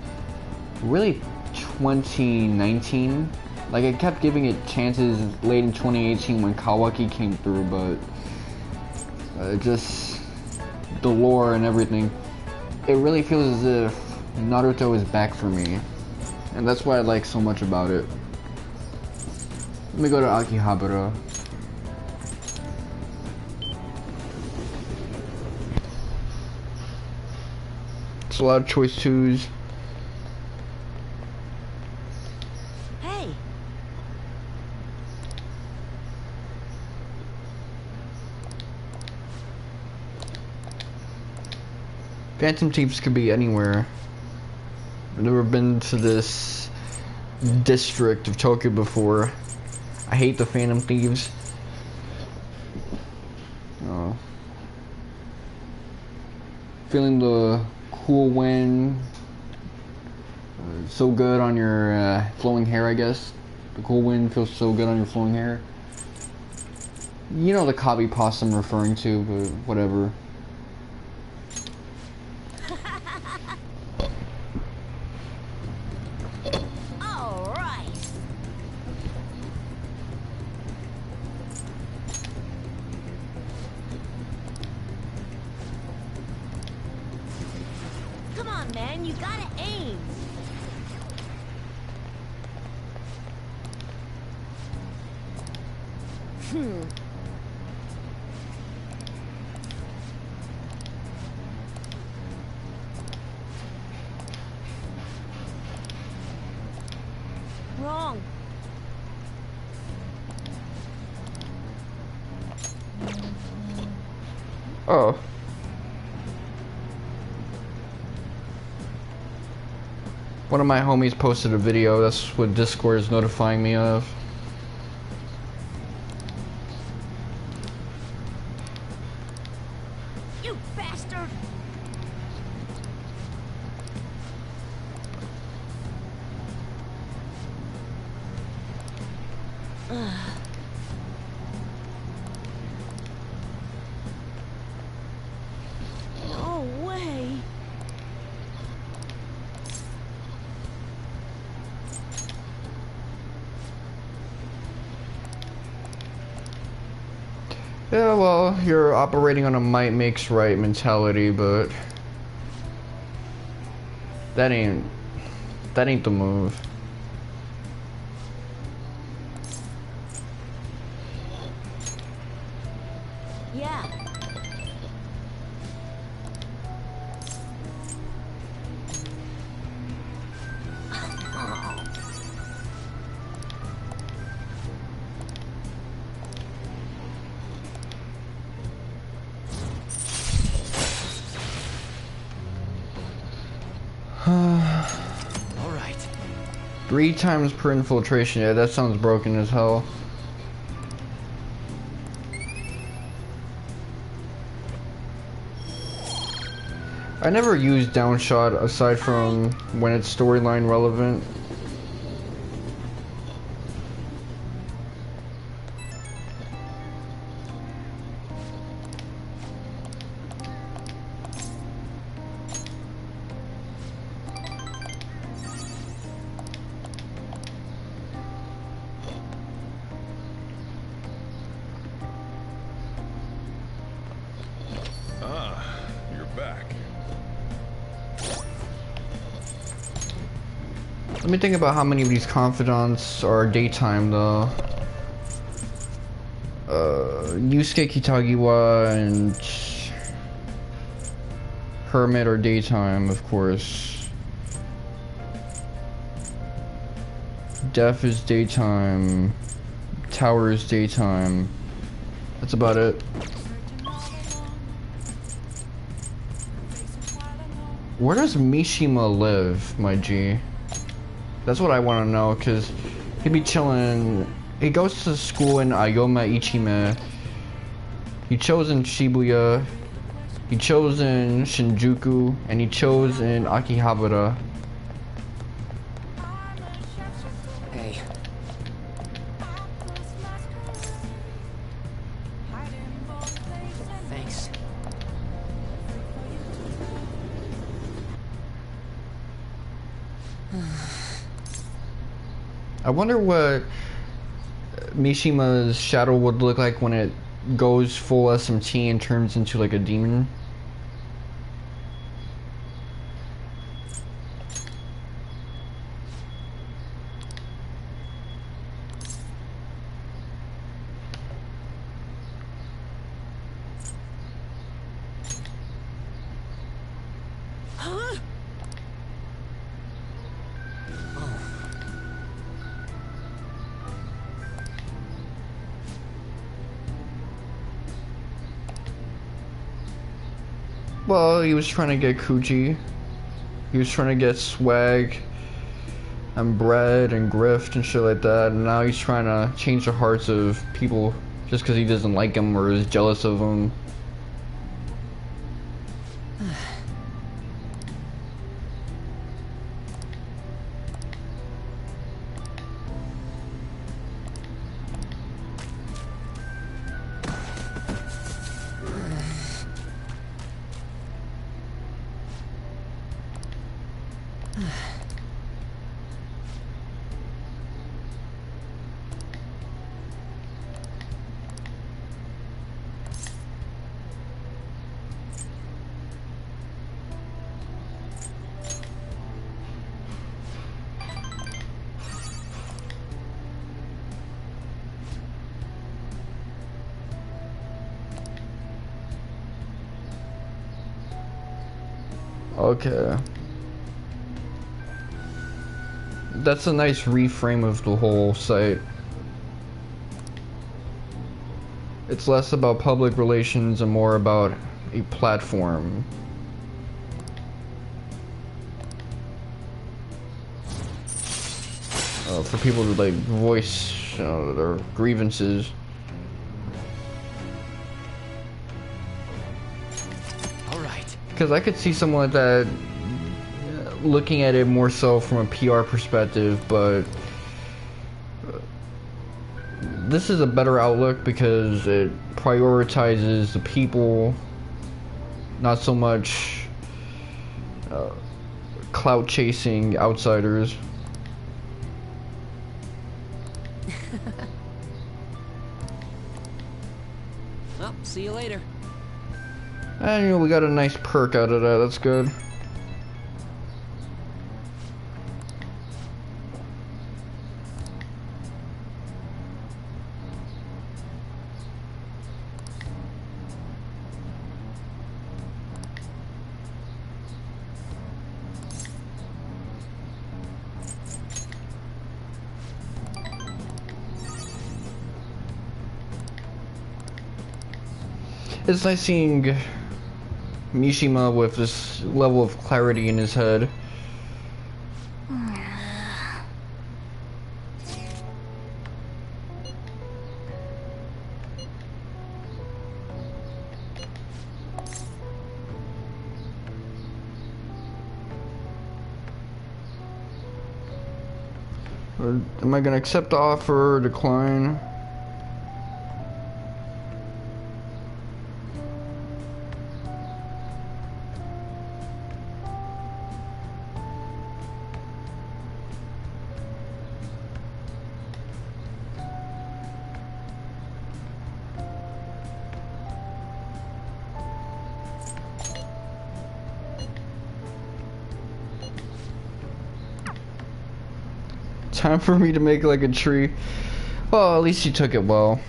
really 2019. Like, I kept giving it chances late in 2018 when Kawaki came through, but just the lore and everything, it really feels as if Naruto is back for me, and that's what I like so much about it. Let me go to Akihabara. It's a lot of choice twos. Hey, Phantom Thieves could be anywhere. I've never been to this district of Tokyo before. I hate the Phantom Thieves. Oh. Feeling the cool wind. So good on your flowing hair, I guess. The cool wind feels so good on your flowing hair. You know the copy pasta I'm referring to, but whatever. All right. Come on, man, you gotta aim. Wrong. Oh. One of my homies posted a video. That's what Discord is notifying me of. You bastard! No way. Yeah, well, you're operating on a might makes right mentality, but that ain't the move. Yeah. All right. 3 times per infiltration. Yeah, that sounds broken as hell. I never use downshot aside from when it's storyline relevant. Ah, you're back. Let me think about how many of these confidants are daytime though. Yusuke Kitagiwa and Hermit are daytime, of course. Def is daytime. Tower is daytime. That's about it. Where does Mishima live, my G? That's what I want to know, because he'd be chilling. He goes to school in Ayoma Ichime. He chose in Shibuya. He chose in Shinjuku. And he chose in Akihabara. Hey. Thanks. I wonder what Mishima's shadow would look like when it goes full SMT and turns into like a demon. Huh? Well, he was trying to get coochie. He was trying to get swag and bread and grift and shit like that, and now he's trying to change the hearts of people just because he doesn't like them or is jealous of them. Okay. That's a nice reframe of the whole site. It's less about public relations and more about a platform. For people to like voice their grievances. Because I could see someone like that looking at it more so from a PR perspective, but this is a better outlook because it prioritizes the people, not so much clout chasing outsiders. Well, see you later. And you know, we got a nice perk out of that, that's good. It's nice seeing Mishima with this level of clarity in his head. Am I gonna accept the offer or decline? Time for me to make like a tree. Well, at least you took it well.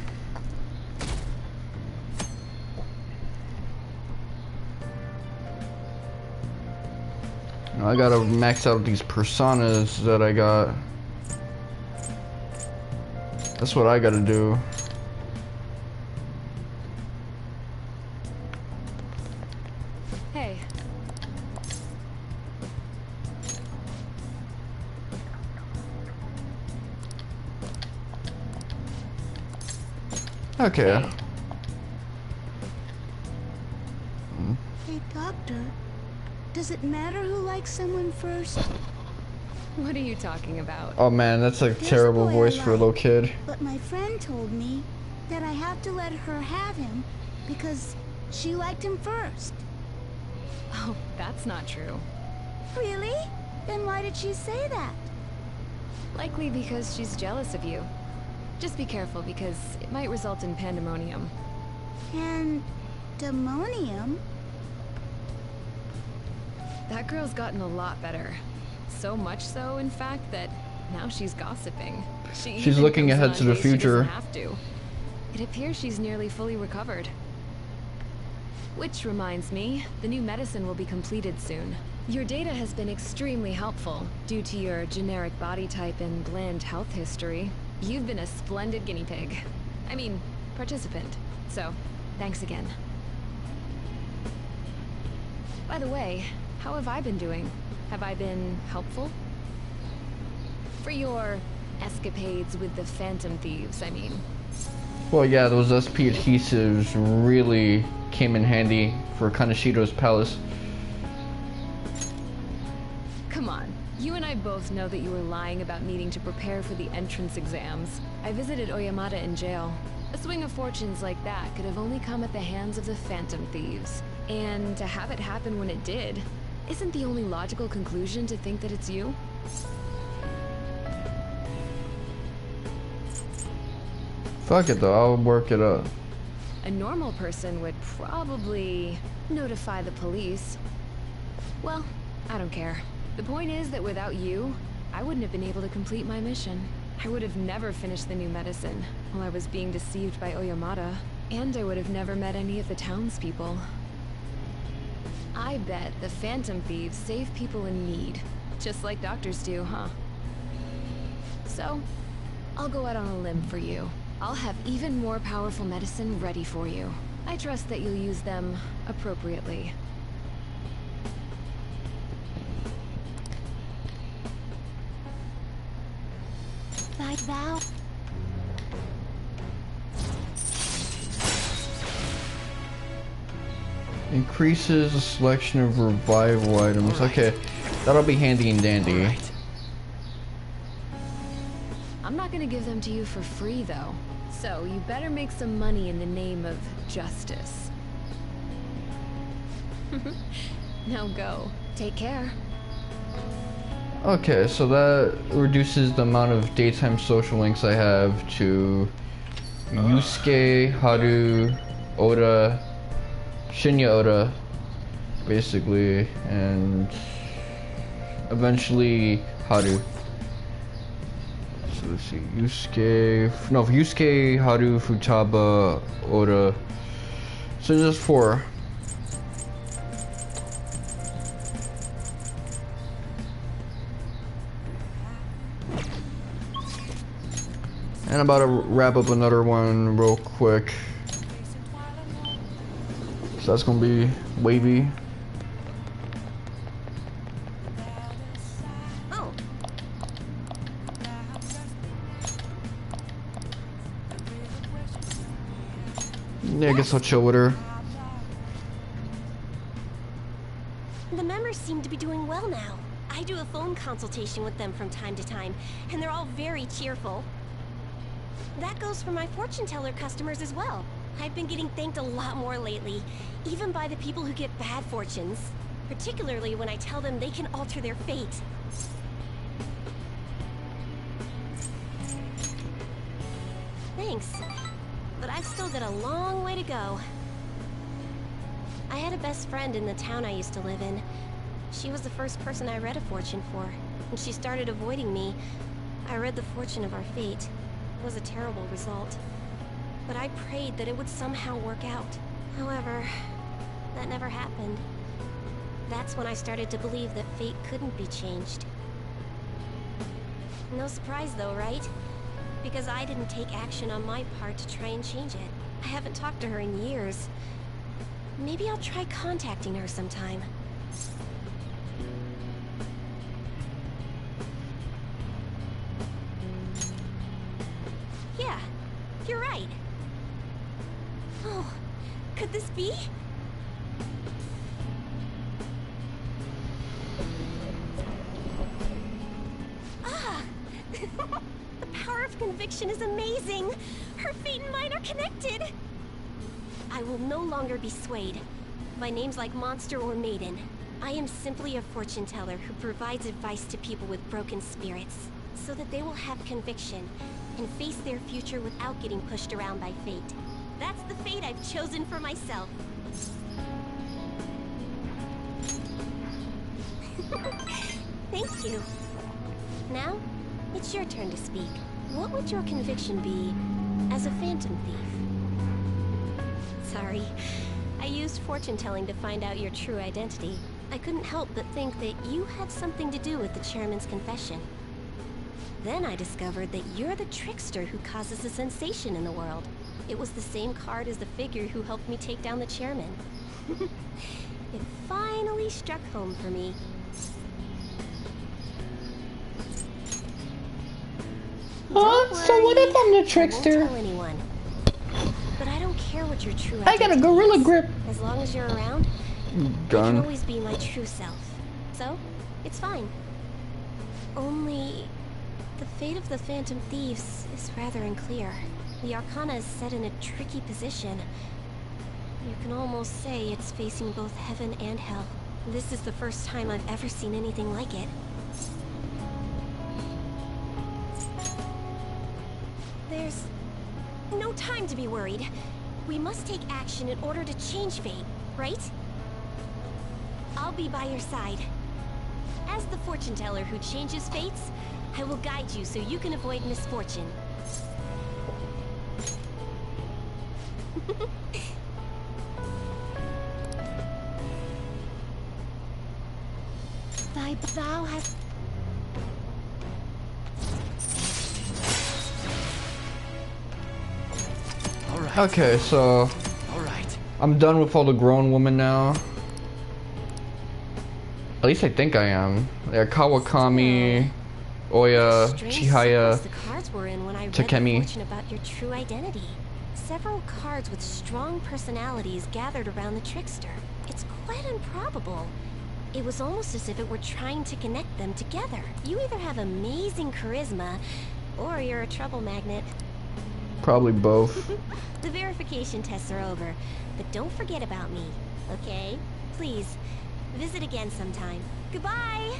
I gotta max out these personas that I got. That's what I gotta do. Hey. Okay. Hey, Doctor. Does it matter who likes someone first? What are you talking about? Oh man, that's a There's a terrible boy I voice for a little like, kid. But my friend told me that I have to let her have him because she liked him first. Oh, that's not true. Really? Then why did she say that? Likely because she's jealous of you. Just be careful because it might result in pandemonium. Pandemonium? That girl's gotten a lot better. So much so, in fact, that now she's gossiping. She's even looking goes ahead on to the days she future. doesn't have to. It appears she's nearly fully recovered. Which reminds me, the new medicine will be completed soon. Your data has been extremely helpful due to your generic body type and bland health history. You've been a splendid guinea pig. I mean, participant. So, thanks again. By the way, how have I been doing? Have I been helpful? For your escapades with the Phantom Thieves, I mean. Well, yeah, those SP adhesives really came in handy for Kaneshito's palace. Come on, you and I both know that you were lying about needing to prepare for the entrance exams. I visited Oyamata in jail. A swing of fortunes like that could have only come at the hands of the Phantom Thieves. And to have it happen when it did, isn't the only logical conclusion to think that it's you? Fuck it though, I'll work it up. A normal person would probably notify the police. Well, I don't care. The point is that without you, I wouldn't have been able to complete my mission. I would have never finished the new medicine while I was being deceived by Oyamata, and I would have never met any of the townspeople. I bet the Phantom Thieves save people in need, just like doctors do, huh? So, I'll go out on a limb for you. I'll have even more powerful medicine ready for you. I trust that you'll use them appropriately. Thy vow. Increases the selection of revival items. Okay, that'll be handy and dandy. I'm not gonna give them to you for free, though. So you better make some money in the name of justice. Now go. Take care. Okay, so that reduces the amount of daytime social links I have to Yusuke, Haru, Oda, Shinya Oda, basically, and eventually Haru. So let's see, Yusuke, Haru, Futaba, Oda. So just 4. And I'm about to wrap up another one real quick. So that's gonna be wavy. Oh. Yeah, I guess I'll chill with her. The members seem to be doing well now. I do a phone consultation with them from time to time, and they're all very cheerful. That goes for my fortune teller customers as well. I've been getting thanked a lot more lately, even by the people who get bad fortunes. Particularly when I tell them they can alter their fate. Thanks, but I've still got a long way to go. I had a best friend in the town I used to live in. She was the first person I read a fortune for. When she started avoiding me, I read the fortune of our fate. It was a terrible result. But I prayed that it would somehow work out. However, that never happened. That's when I started to believe that fate couldn't be changed. No surprise though, right? Because I didn't take action on my part to try and change it. I haven't talked to her in years. Maybe I'll try contacting her sometime. Yeah, you're right. Oh, could this be? Ah! The power of conviction is amazing! Her fate and mine are connected! I will no longer be swayed by names like monster or maiden. I am simply a fortune teller who provides advice to people with broken spirits, so that they will have conviction and face their future without getting pushed around by fate. That's the fate I've chosen for myself. Thank you. Now, it's your turn to speak. What would your conviction be as a phantom thief? Sorry, I used fortune telling to find out your true identity. I couldn't help but think that you had something to do with the chairman's confession. Then I discovered that you're the trickster who causes a sensation in the world. It was the same card as the figure who helped me take down the chairman. It finally struck home for me. Huh? So what if I'm the I won't trickster? tell anyone. But I don't care what your true I got a identity gorilla is. grip. As long as you're around, I Gun. can always be my true self. So, it's fine. Only, the fate of the Phantom Thieves is rather unclear. The Arcana is set in a tricky position. You can almost say it's facing both heaven and hell. This is the first time I've ever seen anything like it. There's no time to be worried. We must take action in order to change fate, right? I'll be by your side. As the fortune teller who changes fates, I will guide you so you can avoid misfortune. Thy vow has... Okay, so All right. I'm done with all the grown women now. At least I think I am. Yeah, Kawakami, Oya, Strange Chihaya, sequence the cards were in when I read Takemi. the fortune about your true identity. Several cards with strong personalities gathered around the trickster. It's quite improbable. It was almost as if it were trying to connect them together. You either have amazing charisma, or you're a trouble magnet. Probably both. The verification tests are over, but don't forget about me, okay? Please, visit again sometime. Goodbye!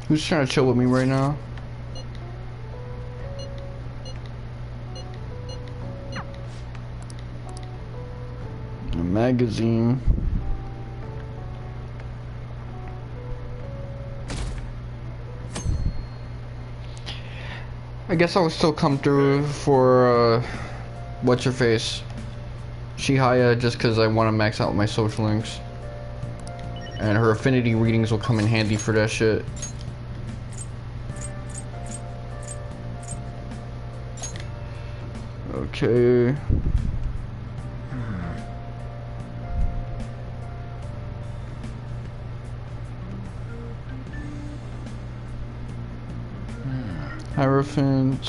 Who's trying to chill with me right now? A magazine. I guess I will still come through for what's your face, Chihaya, just because I want to max out my social links, and her affinity readings will come in handy for that shit. Okay. Hierophant.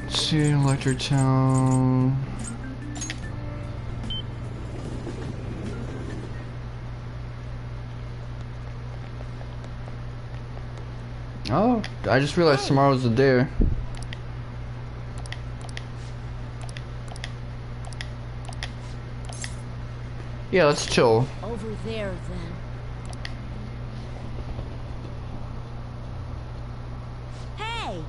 Let's see, Electric Town. Oh, I just realized tomorrow's the day. Yeah, let's chill. Over there, then. Hey!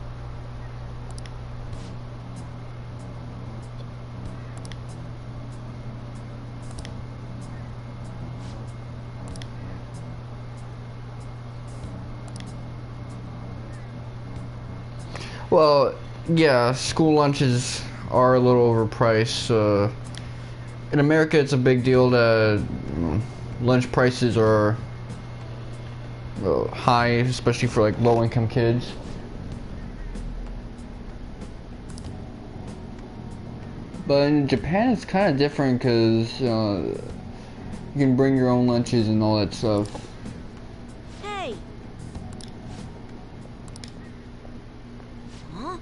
Well, yeah, school lunches are a little overpriced. In America, it's a big deal that lunch prices are high, especially for like low-income kids. But in Japan, it's kind of different because you can bring your own lunches and all that stuff. Hey! Huh?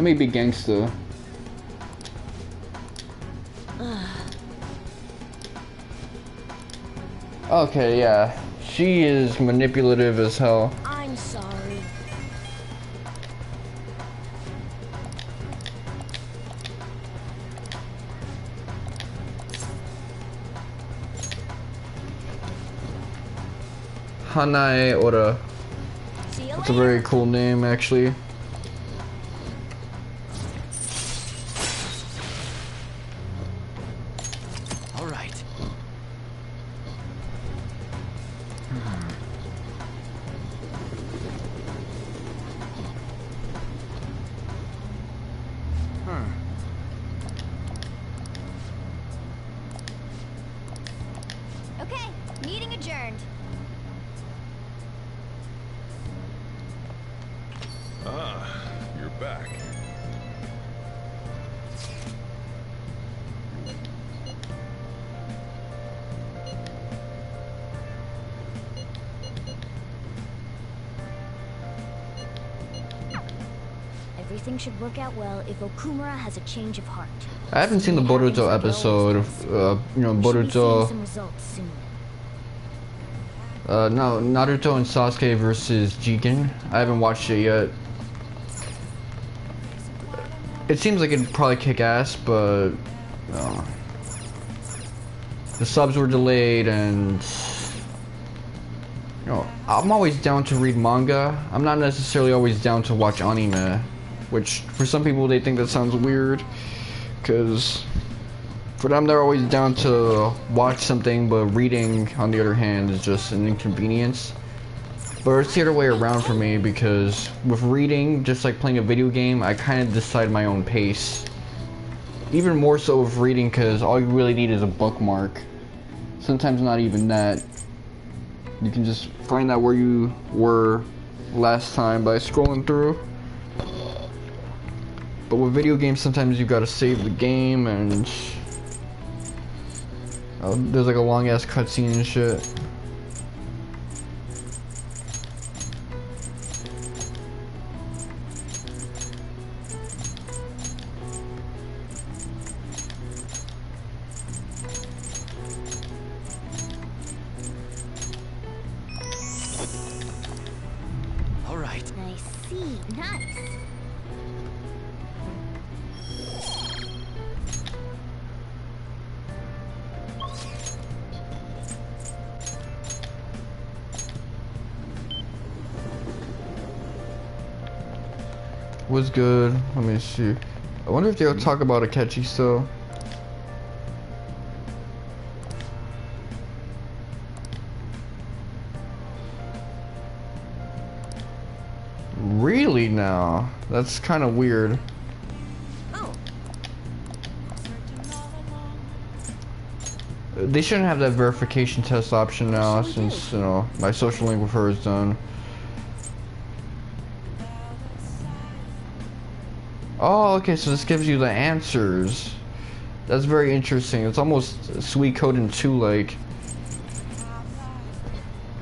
Let me be gangsta. Okay, yeah. She is manipulative as hell. I'm sorry. Hanae Ora. See you That's a later. very cool name, actually. All right. Okay, meeting adjourned. Ah, you're back. Everything should work out well if Okumura has a change of heart. I haven't seen the Boruto episode of, you know, We should be seeing Boruto. some results soon. No, Naruto and Sasuke versus Jigen. I haven't watched it yet. It seems like it'd probably kick ass, but the subs were delayed, and you know, I'm always down to read manga. I'm not necessarily always down to watch anime, which for some people they think that sounds weird, because for them they're always down to watch something, but reading on the other hand is just an inconvenience. But it's the other way around for me, because with reading, just like playing a video game, I kind of decide my own pace. Even more so with reading, because all you really need is a bookmark. Sometimes not even that. You can just find out where you were last time by scrolling through. But with video games, sometimes you gotta save the game, and there's like a long ass cutscene and shit. All right. I see. Nice. Was good. Let me see. I wonder if they'll talk about Akechi still. Really now? That's kind of weird. Oh, They shouldn't have that verification test option now, since, you know, my social link with her is done. Oh, okay, so this gives you the answers. That's very interesting. It's almost Sweet Code in 2, like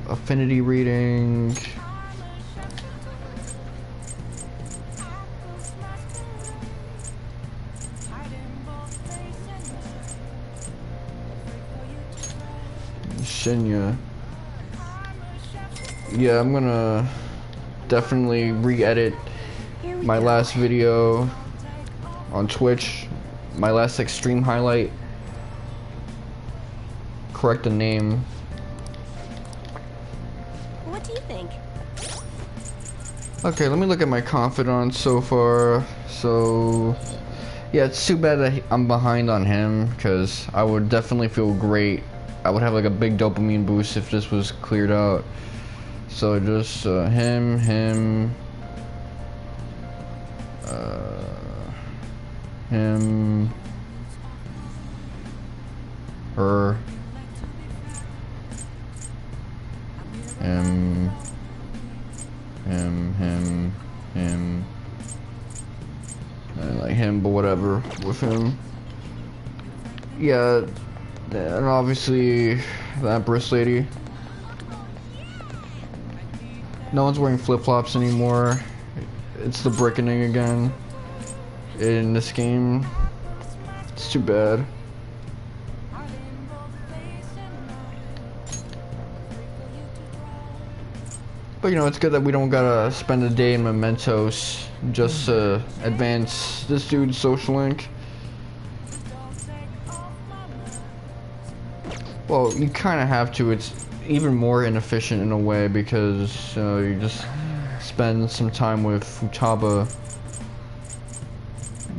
affinity reading. Shinya. Yeah, I'm gonna definitely re-edit here we my go. last video on Twitch, my last extreme highlight. Correct the name. What do you think? Okay, let me look at my confidant so far. So, yeah, it's too bad that I'm behind on him, because I would definitely feel great. I would have like a big dopamine boost if this was cleared out. So just him, him, her, him, and like him, but whatever with him. Yeah, and obviously the Empress lady. No one's wearing flip-flops anymore. It's the brickening again. in this game. It's too bad. But you know, it's good that we don't gotta spend a day in mementos just to advance this dude's social link. Well, you kind of have to. It's even more inefficient in a way because you just spend some time with Futaba.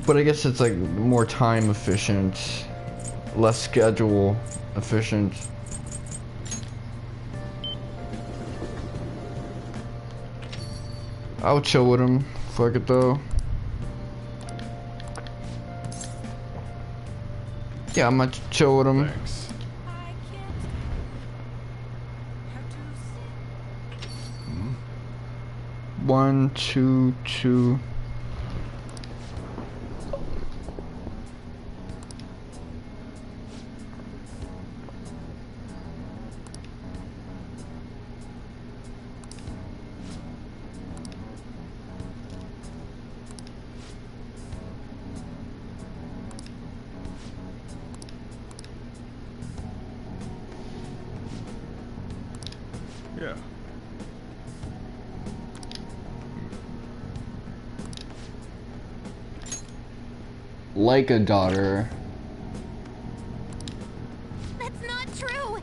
But I guess it's like more time efficient, less schedule efficient. I'll chill with him. Fuck it though. Yeah, I'm gonna chill with him. Thanks. 1, 2, 2. Yeah. Like a daughter. That's not true!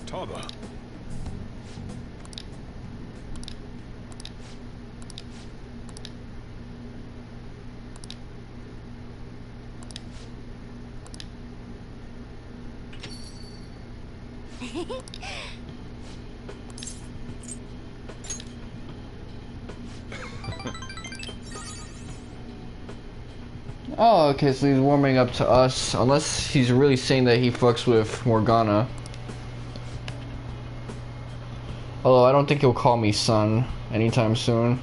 Futaba. Oh, okay, so he's warming up to us. Unless he's really saying that he fucks with Morgana. Although I don't think he'll call me son anytime soon.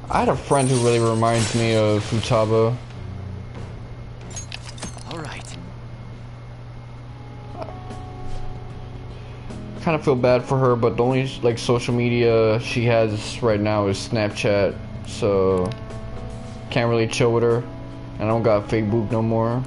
I had a friend who really reminds me of Futaba. All right. Kind of feel bad for her, but the only like social media she has right now is Snapchat, so can't really chill with her. And I don't got Facebook no more.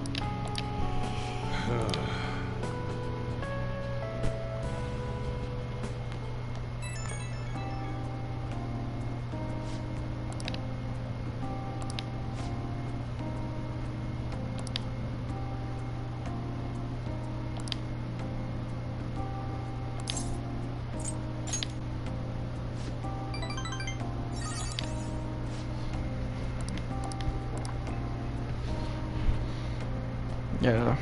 Yeah.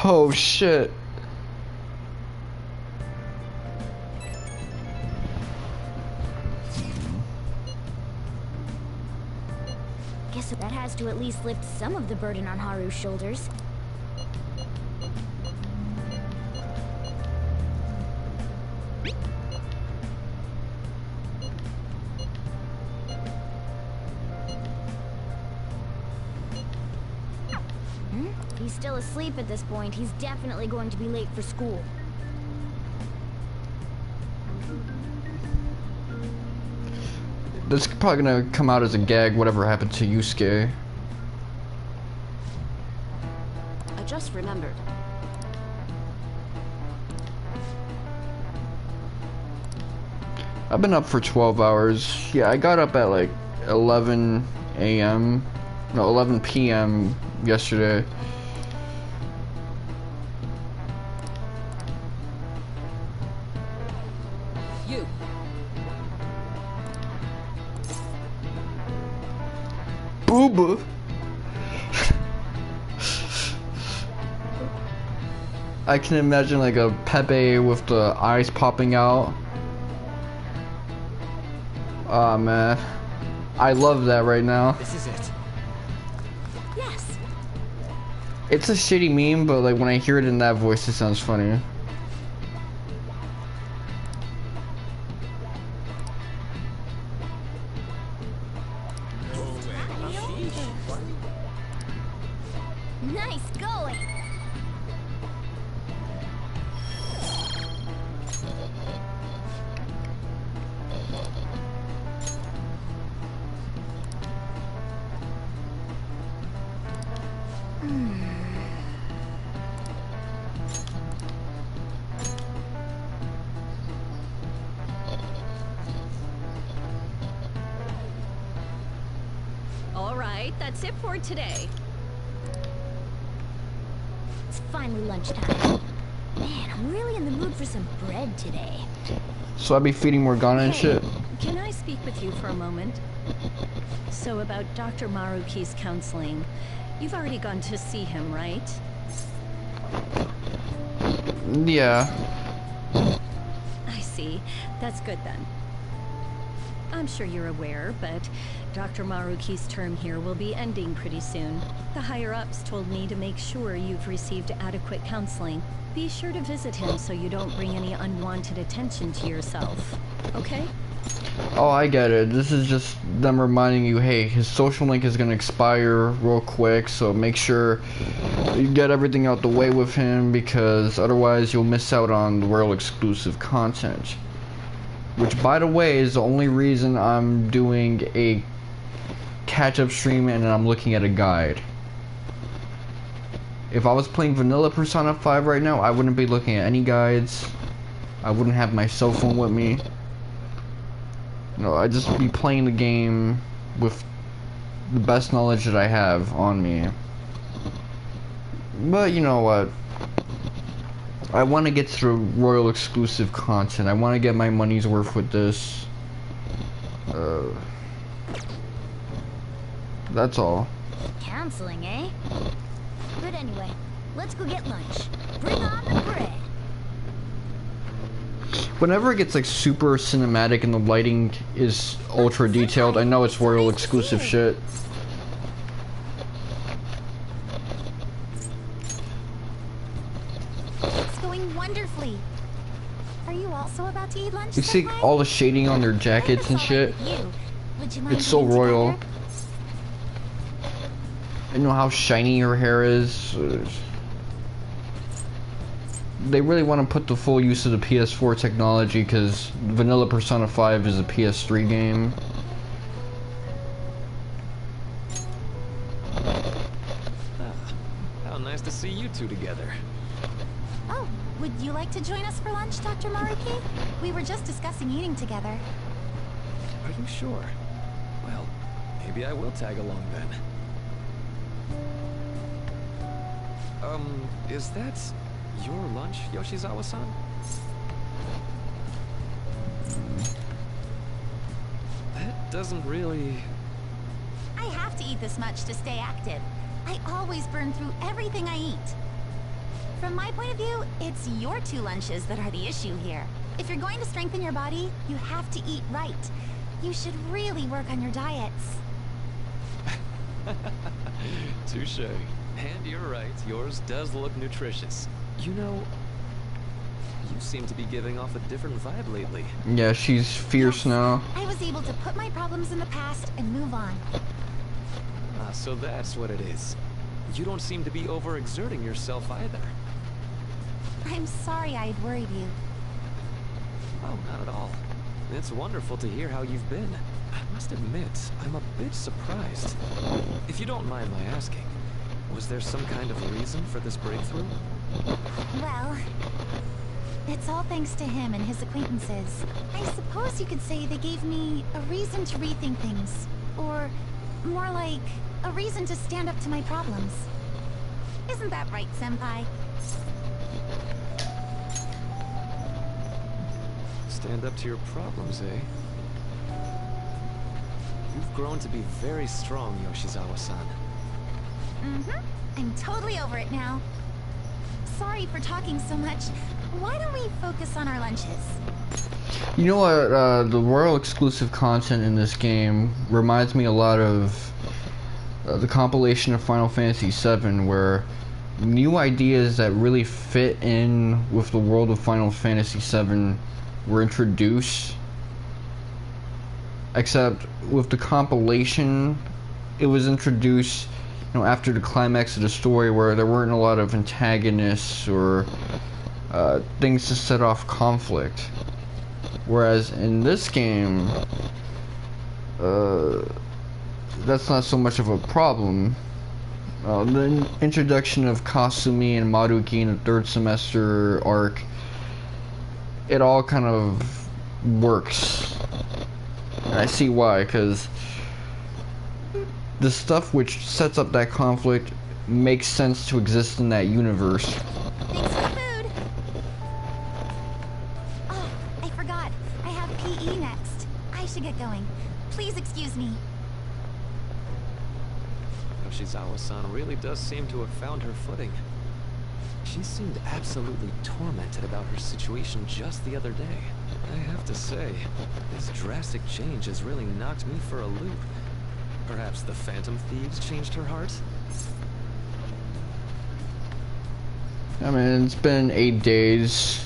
Oh shit. Guess that has to at least lift some of the burden on Haru's shoulders. He's still asleep at this point. He's definitely going to be late for school. This is probably gonna come out as a gag, whatever happened to Yusuke. I just remembered. I've been up for 12 hours. Yeah, I got up at like 11 a.m. No, 11 p.m. yesterday. You. Booba. I can imagine like a Pepe with the eyes popping out Oh man, I love that right now. This is it. Yes. It's a shitty meme, but like when I hear it in that voice, it sounds funny. Nice going. All right, that's it for today. It's finally lunchtime. Man, I'm really in the mood for some bread today. So I'd be feeding Morgana and shit. Can I speak with you for a moment? So about Dr. Maruki's counseling, you've already gone to see him, right? Yeah. I see. That's good then. I'm sure you're aware, but Dr. Maruki's term here will be ending pretty soon. The higher-ups told me to make sure you've received adequate counseling. Be sure to visit him so you don't bring any unwanted attention to yourself. Okay? Oh, I get it. This is just them reminding you, hey, his social link is gonna expire real quick, so make sure you get everything out the way with him, because otherwise you'll miss out on the Royal exclusive content. Which, by the way, is the only reason I'm doing a catch-up stream and I'm looking at a guide. If I was playing vanilla Persona 5 right now, I wouldn't be looking at any guides. I wouldn't have my cell phone with me. No, I'd just be playing the game with the best knowledge that I have on me. But you know what? I want to get to the Royal exclusive content. I want to get my money's worth with this. That's all. Counseling, eh? But anyway, let's go get lunch. Bring on the bread. Whenever it gets like super cinematic and the lighting is ultra detailed, I know it's Royal exclusive shit. It's going wonderfully. Are you also about to eat lunch? You see all the shading on their jackets and shit? It's so royal. I know how shiny her hair is. They really want to put the full use of the PS4 technology because vanilla Persona 5 is a PS3 game. How nice to see you two together. Oh, would you like to join us for lunch, Dr. Maruki? We were just discussing eating together. Are you sure? Well, maybe I will tag along then. Is that your lunch, Yoshizawa-san? That doesn't really... I have to eat this much to stay active. I always burn through everything I eat. From my point of view, it's your two lunches that are the issue here. If you're going to strengthen your body, you have to eat right. You should really work on your diets. Touche. And you're right, yours does look nutritious. You know, you seem to be giving off a different vibe lately. Yeah, she's fierce now. I was able to put my problems in the past and move on. Ah, so that's what it is. You don't seem to be overexerting yourself either. I'm sorry I had worried you. Oh, not at all. It's wonderful to hear how you've been. I must admit, I'm a bit surprised. If you don't mind my asking, was there some kind of reason for this breakthrough? Well, it's all thanks to him and his acquaintances. I suppose you could say they gave me a reason to rethink things. Or, more like, a reason to stand up to my problems. Isn't that right, Senpai? Stand up to your problems, eh? You've grown to be very strong, Yoshizawa-san. Mm-hmm. I'm totally over it now. Sorry for talking so much. Why don't we focus on our lunches? You know what? The Royal exclusive content in this game reminds me a lot of the compilation of Final Fantasy VII, where new ideas that really fit in with the world of Final Fantasy VII were introduced. Except with the compilation, it was introduced, you know, after the climax of the story, where there weren't a lot of antagonists or things to set off conflict. Whereas in this game, that's not so much of a problem. The introduction of Kasumi and Maruki in the third semester arc, it all kind of works. And I see why, because the stuff which sets up that conflict makes sense to exist in that universe. Thanks for the food. Oh, I forgot. I have PE next. I should get going. Please excuse me. Yoshizawa-san really does seem to have found her footing. She seemed absolutely tormented about her situation just the other day. I have to say, this drastic change has really knocked me for a loop. Perhaps the Phantom Thieves changed her heart? I mean, it's been 8 days.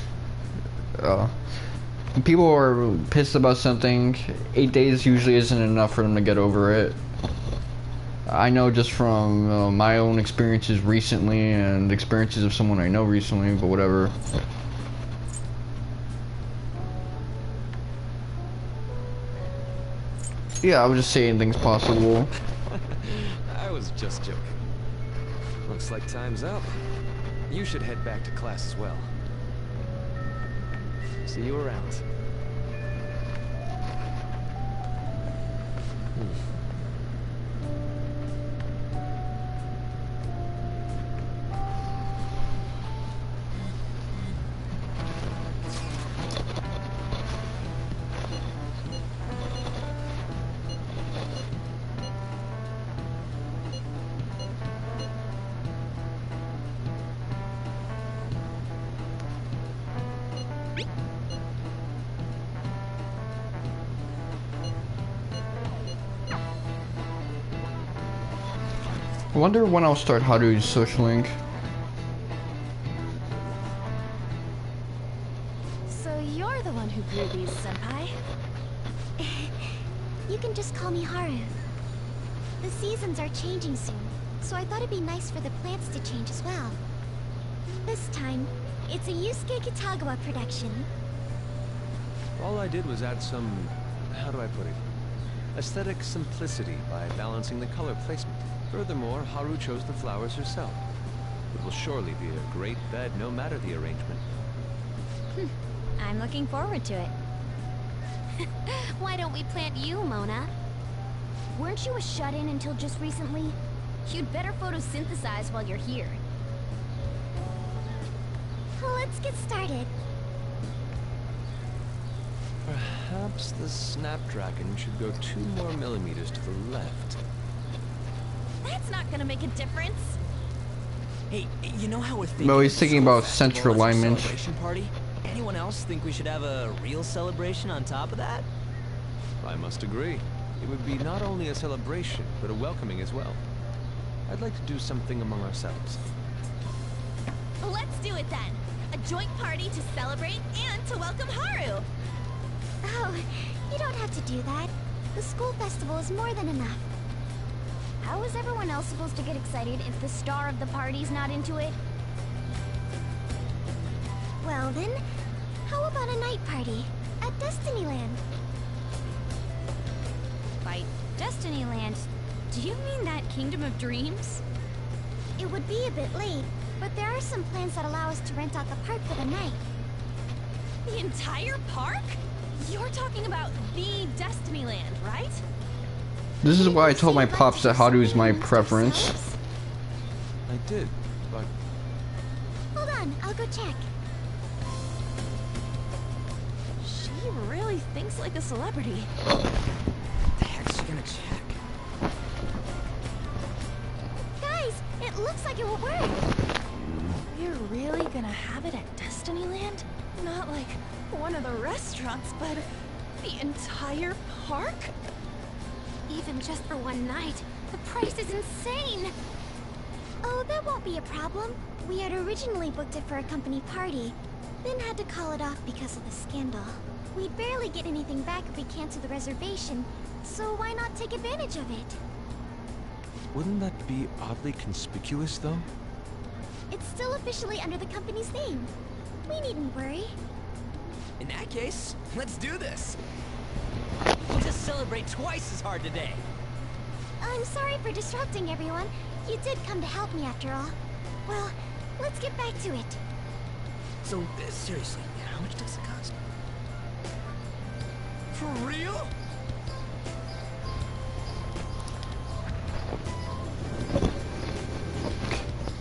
People are pissed about something. 8 days usually isn't enough for them to get over it. I know just from my own experiences recently and experiences of someone I know recently, but whatever. Yeah, I was just saying things possible. I was just joking. Looks like time's up. You should head back to class as well. See you around. I wonder when I'll start Haru's social link. So you're the one who grew these, senpai? You can just call me Haru. The seasons are changing soon, so I thought it'd be nice for the plants to change as well. This time, it's a Yusuke Kitagawa production. All I did was add some, how do I put it, aesthetic simplicity by balancing the color placement. Furthermore, Haru chose the flowers herself. It will surely be a great bed, no matter the arrangement. I'm looking forward to it. Why don't we plant you, Mona? Weren't you a shut-in until just recently? You'd better photosynthesize while you're here. Let's get started. Perhaps the Snapdragon should go 2 more millimeters to the left. That's not gonna make a difference. Hey, you know how we're thinking? No, he's thinking about center alignment. Celebration party? Anyone else think we should have a real celebration on top of that? I must agree. It would be not only a celebration, but a welcoming as well. I'd like to do something among ourselves. Let's do it then. A joint party to celebrate and to welcome Haru. Oh, you don't have to do that. The school festival is more than enough. How is everyone else supposed to get excited if the star of the party's not into it? Well then, how about a night party at Destinyland? By Destinyland, do you mean that Kingdom of Dreams? It would be a bit late, but there are some plans that allow us to rent out the park for the night. The entire park? You're talking about the Destinyland, right? This is why I told my pops that Haru is my preference. I did, but... Hold on, I'll go check. She really thinks like a celebrity. What the heck's she gonna check? Guys, it looks like it will work. We're really gonna have it at Destinyland? Not like one of the restaurants, but the entire park? Even just for one night, the price is insane! Oh, that won't be a problem. We had originally booked it for a company party, then had to call it off because of the scandal. We'd barely get anything back if we cancel the reservation, so why not take advantage of it? Wouldn't that be oddly conspicuous, though? It's still officially under the company's name. We needn't worry. In that case, let's do this. We'll just celebrate twice as hard today. I'm sorry for disrupting everyone. You did come to help me after all. Well, let's get back to it. So, seriously, how much does it cost? For real?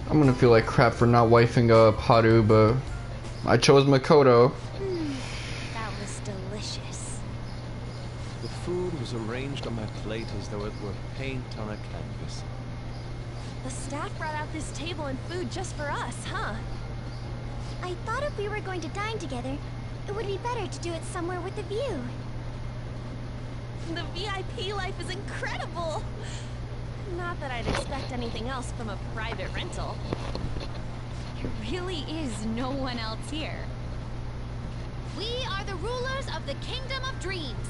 I'm gonna feel like crap for not wifing up Haru, but I chose Makoto. That was delicious. The food was arranged on my plate as though it were paint on a canvas. The staff brought out this table and food just for us, huh? I thought if we were going to dine together, it would be better to do it somewhere with a view. The VIP life is incredible! Not that I'd expect anything else from a private rental. There really is no one else here. We are the rulers of the Kingdom of Dreams.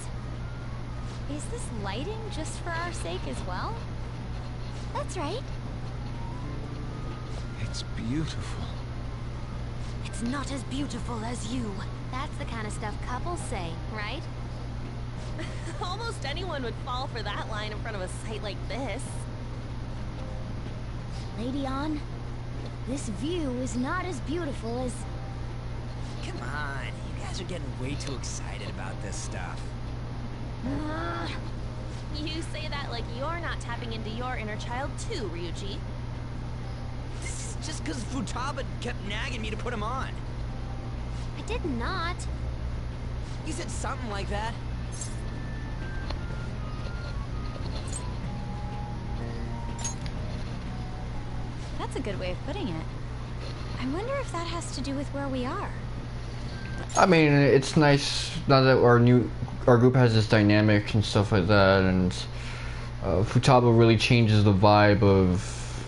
Is this lighting just for our sake as well? That's right. It's beautiful. It's not as beautiful as you. That's the kind of stuff couples say, right? Almost anyone would fall for that line in front of a sight like this. Lady On, this view is not as beautiful as... Come on, you guys are getting way too excited about this stuff. You say that like you're not tapping into your inner child too, Ryuji. This is just because Futaba kept nagging me to put him on. I did not. You said something like that. That's a good way of putting it. I wonder if that has to do with where we are. I mean, it's nice now that our group has this dynamic and stuff like that, and Futaba really changes the vibe of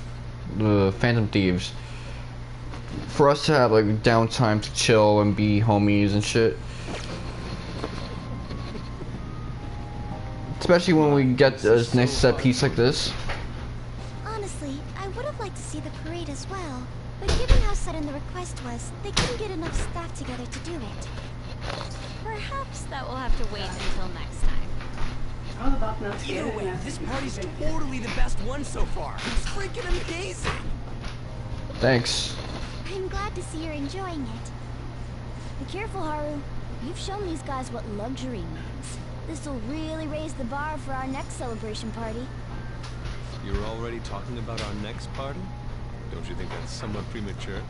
the Phantom Thieves. For us to have like downtime to chill and be homies and shit. Especially when we get a nice set piece like this. Honestly, I would have liked to see the parade as well, but given how sudden the request was, they couldn't get enough staff together to do it. Perhaps that will have to wait until next time. Either way, this party's totally the best one so far. It's freaking amazing. Thanks. I'm glad to see you're enjoying it. Be careful, Haru. You've shown these guys what luxury means. This'll really raise the bar for our next celebration party. You're already talking about our next party? Don't you think that's somewhat premature?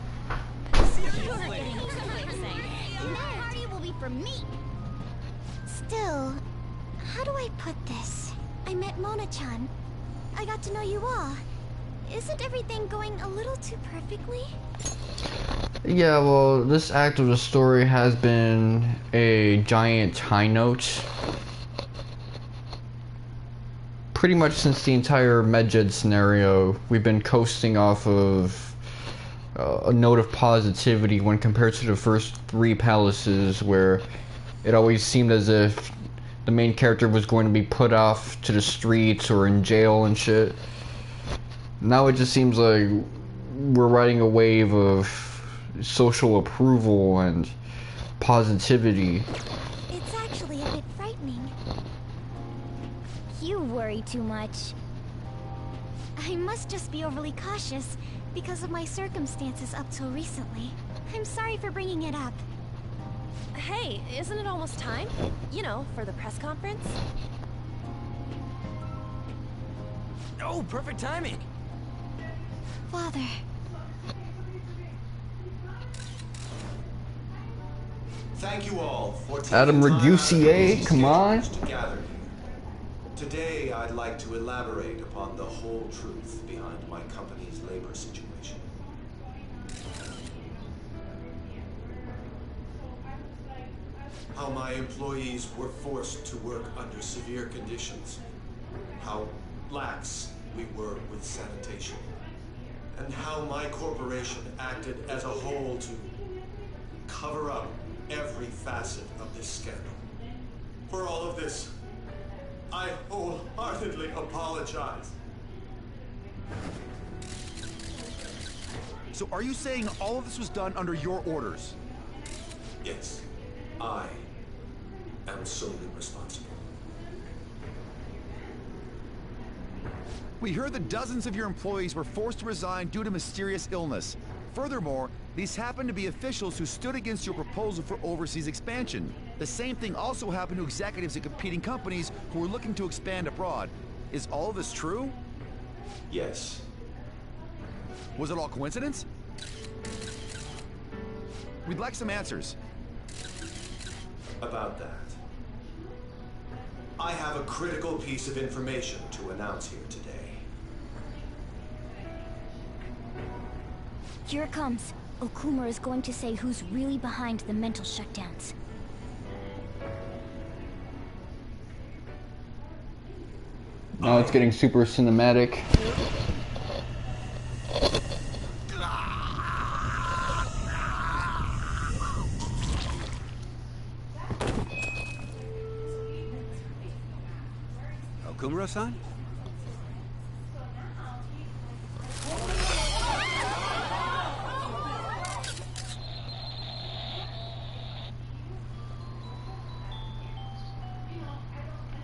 Seriously? No party will be for me! Still, how do I put this? I met Mona-chan. I got to know you all. Isn't everything going a little too perfectly? Yeah, well, this act of the story has been a giant high note. Pretty much since the entire Medjed scenario, we've been coasting off of a note of positivity when compared to the first 3 palaces, where it always seemed as if the main character was going to be put off to the streets or in jail and shit. Now it just seems like we're riding a wave of social approval and positivity. It's actually a bit frightening. You worry too much. I must just be overly cautious because of my circumstances up till recently. I'm sorry for bringing it up. Hey, isn't it almost time? You know, for the press conference? Oh, perfect timing. Father. Thank you all for taking Adam time out of your Ragusier, busy come on. schedules to gather here. Today, I'd like to elaborate upon the whole truth behind my company's labor situation. How my employees were forced to work under severe conditions. How lax we were with sanitation. And how my corporation acted as a whole to cover up every facet of this scandal. For all of this, I wholeheartedly apologize. So are you saying all of this was done under your orders? Yes, I am solely responsible. We heard that dozens of your employees were forced to resign due to mysterious illness. Furthermore, these happened to be officials who stood against your proposal for overseas expansion. The same thing also happened to executives at competing companies who were looking to expand abroad. Is all of this true? Yes. Was it all coincidence? We'd like some answers. About that, I have a critical piece of information to announce here today. Here it comes. Okumura is going to say who's really behind the mental shutdowns. Now it's getting super cinematic. Okumura-san?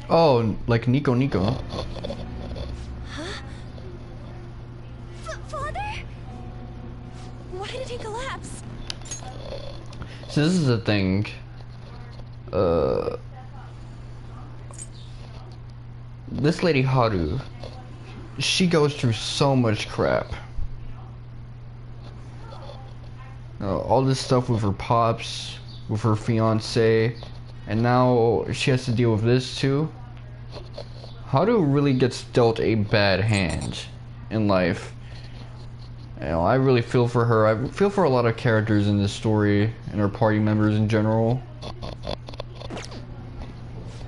Oh, like Nico. Father? Why did he collapse? So this is the thing. This lady Haru, she goes through so much crap. All this stuff with her pops, with her fiance, and now she has to deal with this too. Haru really gets dealt a bad hand in life. You know, I really feel for her. I feel for a lot of characters in this story and her party members in general.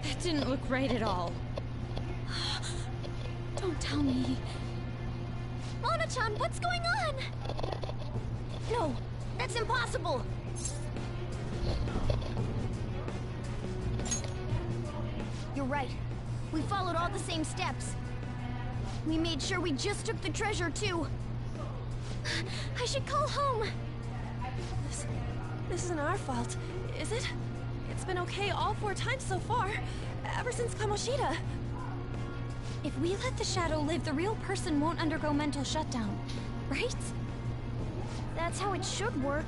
That didn't look right at all. Don't tell me. Mona-chan, what's going on? No, that's impossible. You're right. We followed all the same steps. We made sure we just took the treasure, too. I should call home. This isn't our fault, is it? It's been okay all 4 times so far, ever since Kamoshida. If we let the shadow live, the real person won't undergo mental shutdown, right? That's how it should work.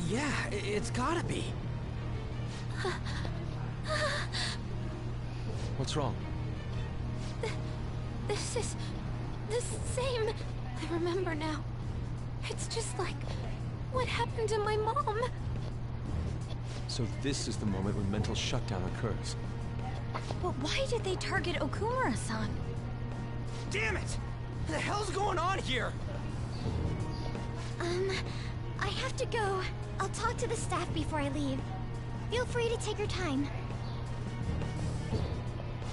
Yeah, it's gotta be. What's wrong? This is the same. I remember now. It's just like what happened to my mom. So this is the moment when mental shutdown occurs. But why did they target Okumura-san? Damn it! What the hell's going on here? I have to go. I'll talk to the staff before I leave. Feel free to take your time.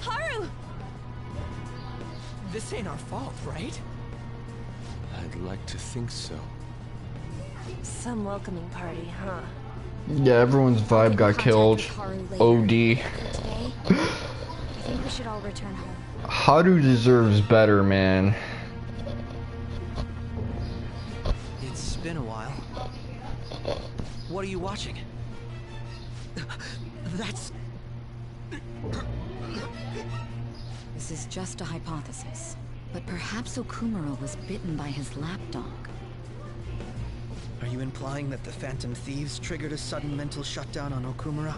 Haru! This ain't our fault, right? I'd like to think so. Some welcoming party, huh? Yeah, everyone's vibe got killed. OD. Today, I think we should all return home. Haru deserves better, man. It's been a while. What are you watching? That's... This is just a hypothesis, but perhaps Okumura was bitten by his lapdog. Are you implying that the Phantom Thieves triggered a sudden mental shutdown on Okumura?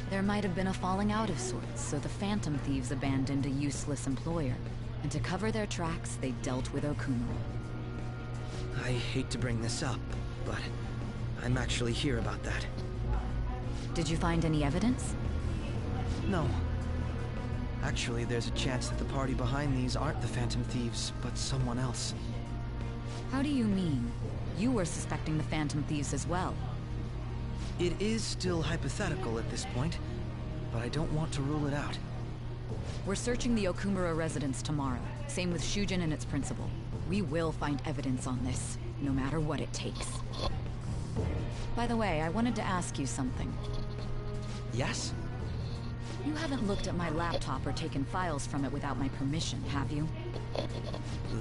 There might have been a falling out of sorts, so the Phantom Thieves abandoned a useless employer. And to cover their tracks, they dealt with Okumura. I hate to bring this up, but I'm actually here about that. Did you find any evidence? No. Actually, there's a chance that the party behind these aren't the Phantom Thieves, but someone else. How do you mean? You were suspecting the Phantom Thieves as well. It is still hypothetical at this point, but I don't want to rule it out. We're searching the Okumura residence tomorrow. Same with Shujin and its principal. We will find evidence on this, no matter what it takes. By the way, I wanted to ask you something. Yes? You haven't looked at my laptop or taken files from it without my permission, have you?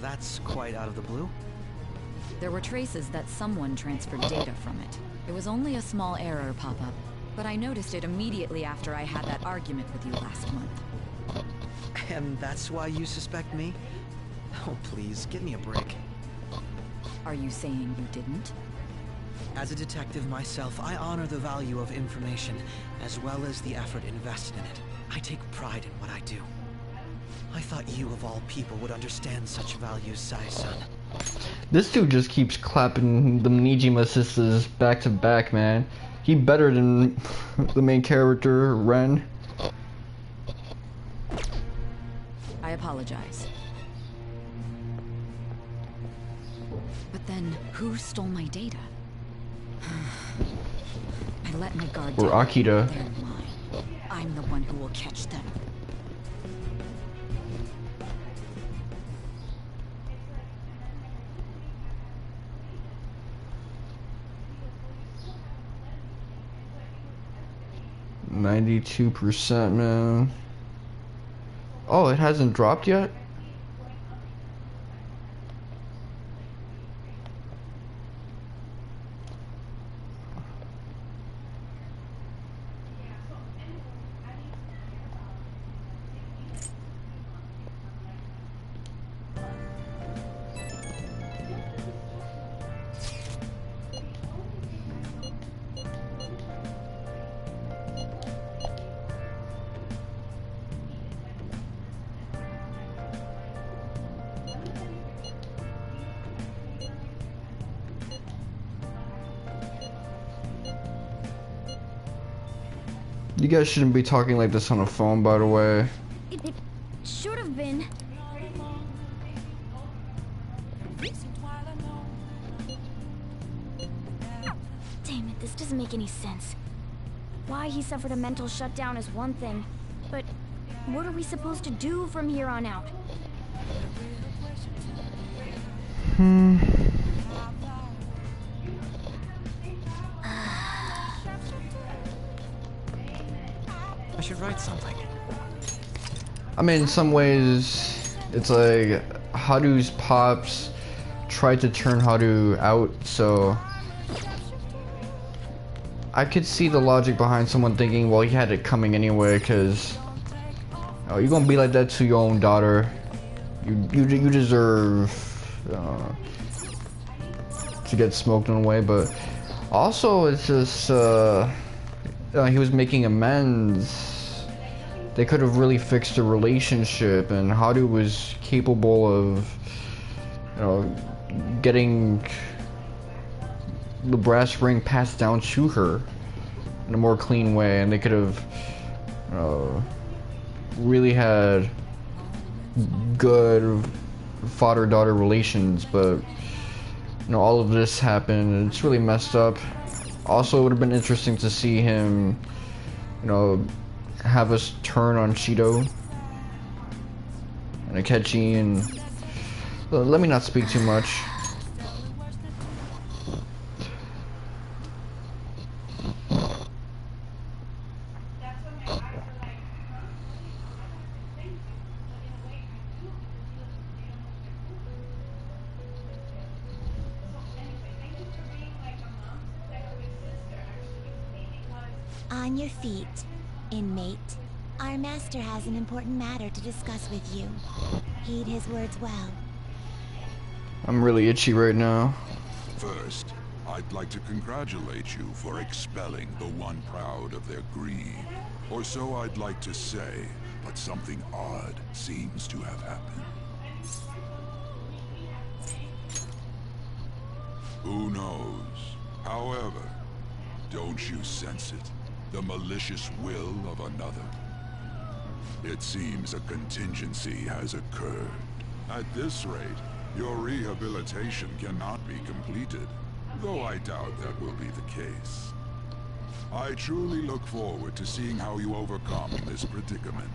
That's quite out of the blue. There were traces that someone transferred data from it. It was only a small error pop-up, but I noticed it immediately after I had that argument with you last month. And that's why you suspect me? Oh, please, give me a break. Are you saying you didn't? As a detective myself, I honor the value of information, as well as the effort invested in it. I take pride in what I do. I thought you, of all people, would understand such values, Sai-san. This dude just keeps clapping the Nijima sisters back to back, man. He better than the main character, Ren. I apologize. But then, who stole my data? I let my guard down. Or Akira. They're mine. I'm the one who will catch them. %, man. Oh, it hasn't dropped yet? You guys shouldn't be talking like this on a phone, by the way. It should have been. Damn it, this doesn't make any sense. Why he suffered a mental shutdown is one thing, but what are we supposed to do from here on out? I should write something. I mean, in some ways, it's like Haru's pops tried to turn Haru out, so I could see the logic behind someone thinking, well, he had it coming anyway, because you're gonna be like that to your own daughter. You deserve to get smoked in a way, but also it's just he was making amends. They could have really fixed the relationship, and Haru was capable of, getting the brass ring passed down to her in a more clean way, and they could have really had good father-daughter relations, but all of this happened, and it's really messed up. Also, it would have been interesting to see him, have us turn on Shido and Akechi, and let me not speak too much. On your feet, inmate. Our master has an important matter to discuss with you. Heed his words well. I'm really itchy right now. First, I'd like to congratulate you for expelling the one proud of their greed. Or so I'd like to say, but something odd seems to have happened. Who knows? However, don't you sense it? The malicious will of another? It seems a contingency has occurred. At this rate, your rehabilitation cannot be completed, though I doubt that will be the case. I truly look forward to seeing how you overcome this predicament.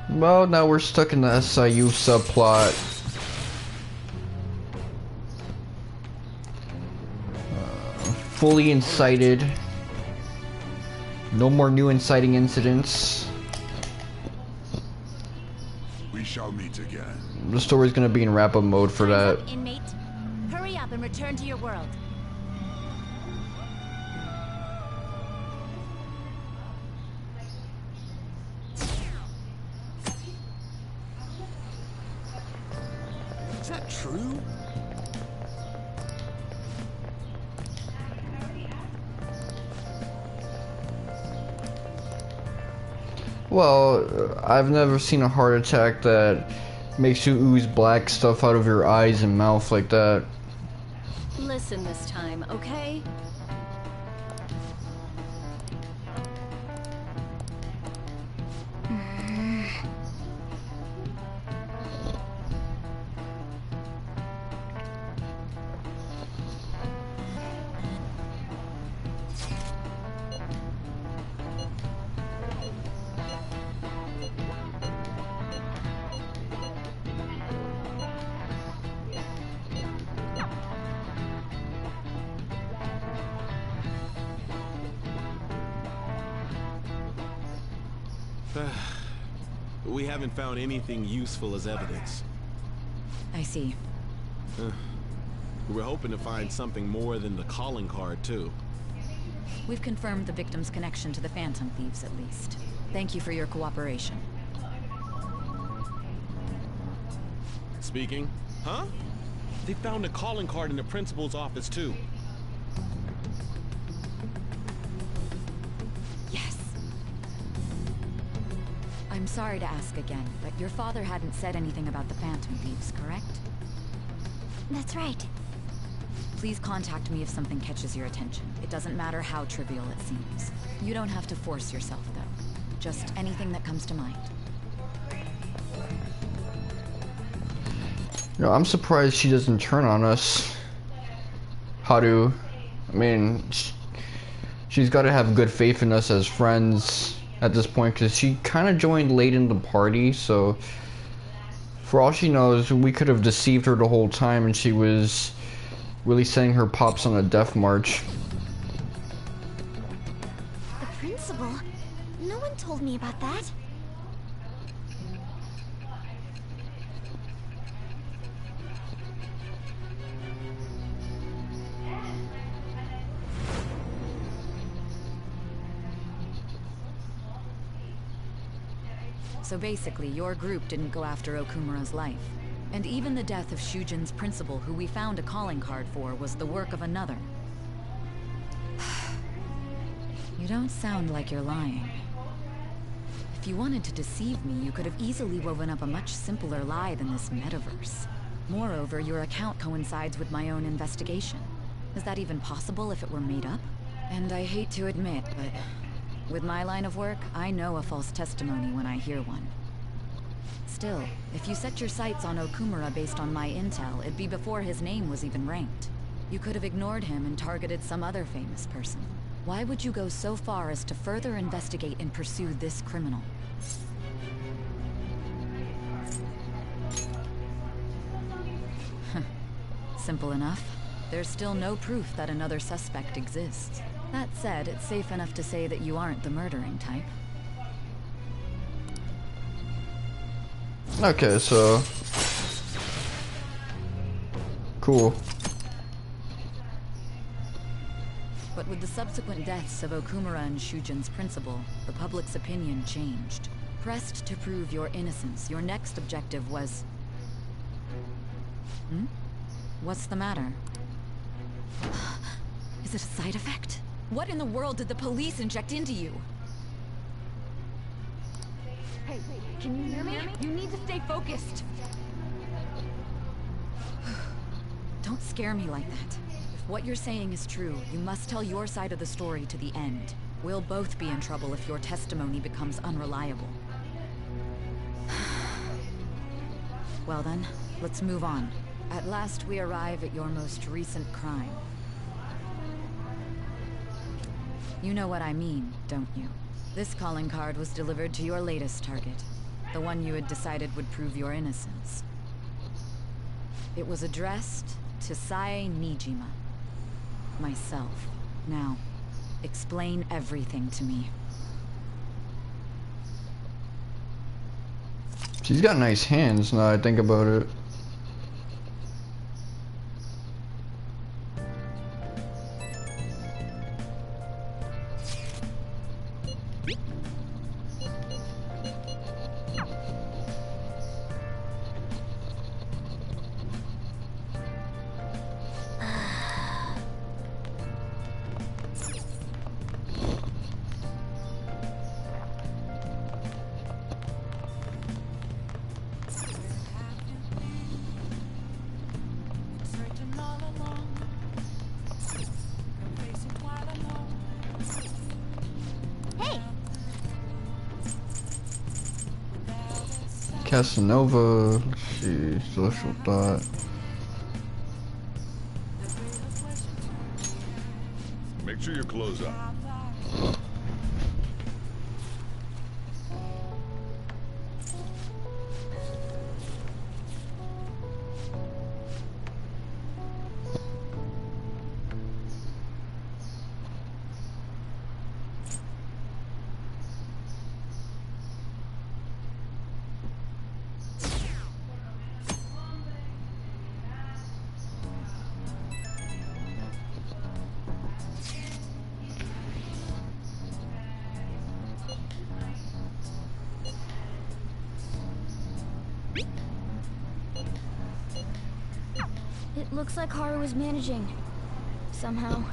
Well, now we're stuck in the SIU subplot. Fully incited. No more new inciting incidents. We shall meet again. The story's gonna be in wrap-up mode for that. Time's up, inmate. Hurry up and return to your world. Is that true? Well, I've never seen a heart attack that makes you ooze black stuff out of your eyes and mouth like that. Listen this time, okay? We haven't found anything useful as evidence. I see. We're hoping to find something more than the calling card, too. We've confirmed the victim's connection to the Phantom Thieves, at least. Thank you for your cooperation. Speaking? Huh? They found a calling card in the principal's office, too. Yes. I'm sorry to ask again, but your father hadn't said anything about the Phantom Thieves, correct? That's right. Please contact me if something catches your attention. It doesn't matter how trivial it seems. You don't have to force yourself, though. Just anything that comes to mind. No, I'm surprised she doesn't turn on us. Haru. I mean, she's got to have good faith in us as friends at this point, because she kind of joined late in the party, so for all she knows, we could have deceived her the whole time and she was really sending her pops on a death march. The principal? No one told me about that. So basically, your group didn't go after Okumura's life. And even the death of Shujin's principal, who we found a calling card for, was the work of another. You don't sound like you're lying. If you wanted to deceive me, you could have easily woven up a much simpler lie than this metaverse. Moreover, your account coincides with my own investigation. Is that even possible if it were made up? And I hate to admit, but with my line of work, I know a false testimony when I hear one. Still, if you set your sights on Okumura based on my intel, it'd be before his name was even ranked. You could have ignored him and targeted some other famous person. Why would you go so far as to further investigate and pursue this criminal? Simple enough. There's still no proof that another suspect exists. That said, it's safe enough to say that you aren't the murdering type. Okay, so cool. But with the subsequent deaths of Okumura and Shujin's principal, the public's opinion changed. Pressed to prove your innocence, your next objective was... What's the matter? Is it a side effect? What in the world did the police inject into you? Hey, can you hear me? You need to stay focused. Don't scare me like that. If what you're saying is true, you must tell your side of the story to the end. We'll both be in trouble if your testimony becomes unreliable. Well then, let's move on. At last we arrive at your most recent crime. You know what I mean, don't you? This calling card was delivered to your latest target. The one you had decided would prove your innocence. It was addressed to Sae Nijima. Myself. Now, explain everything to me. She's got nice hands now I think about it. Casanova, let's see, Social Thought. Make sure your clothes up. It looks like Haru is managing. Somehow.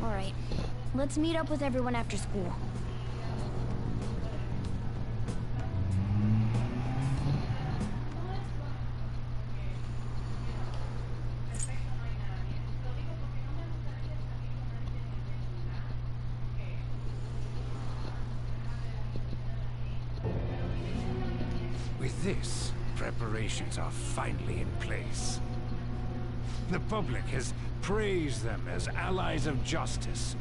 Alright. Let's meet up with everyone after school. With this, preparations are finally in place. The public has praised them as allies of justice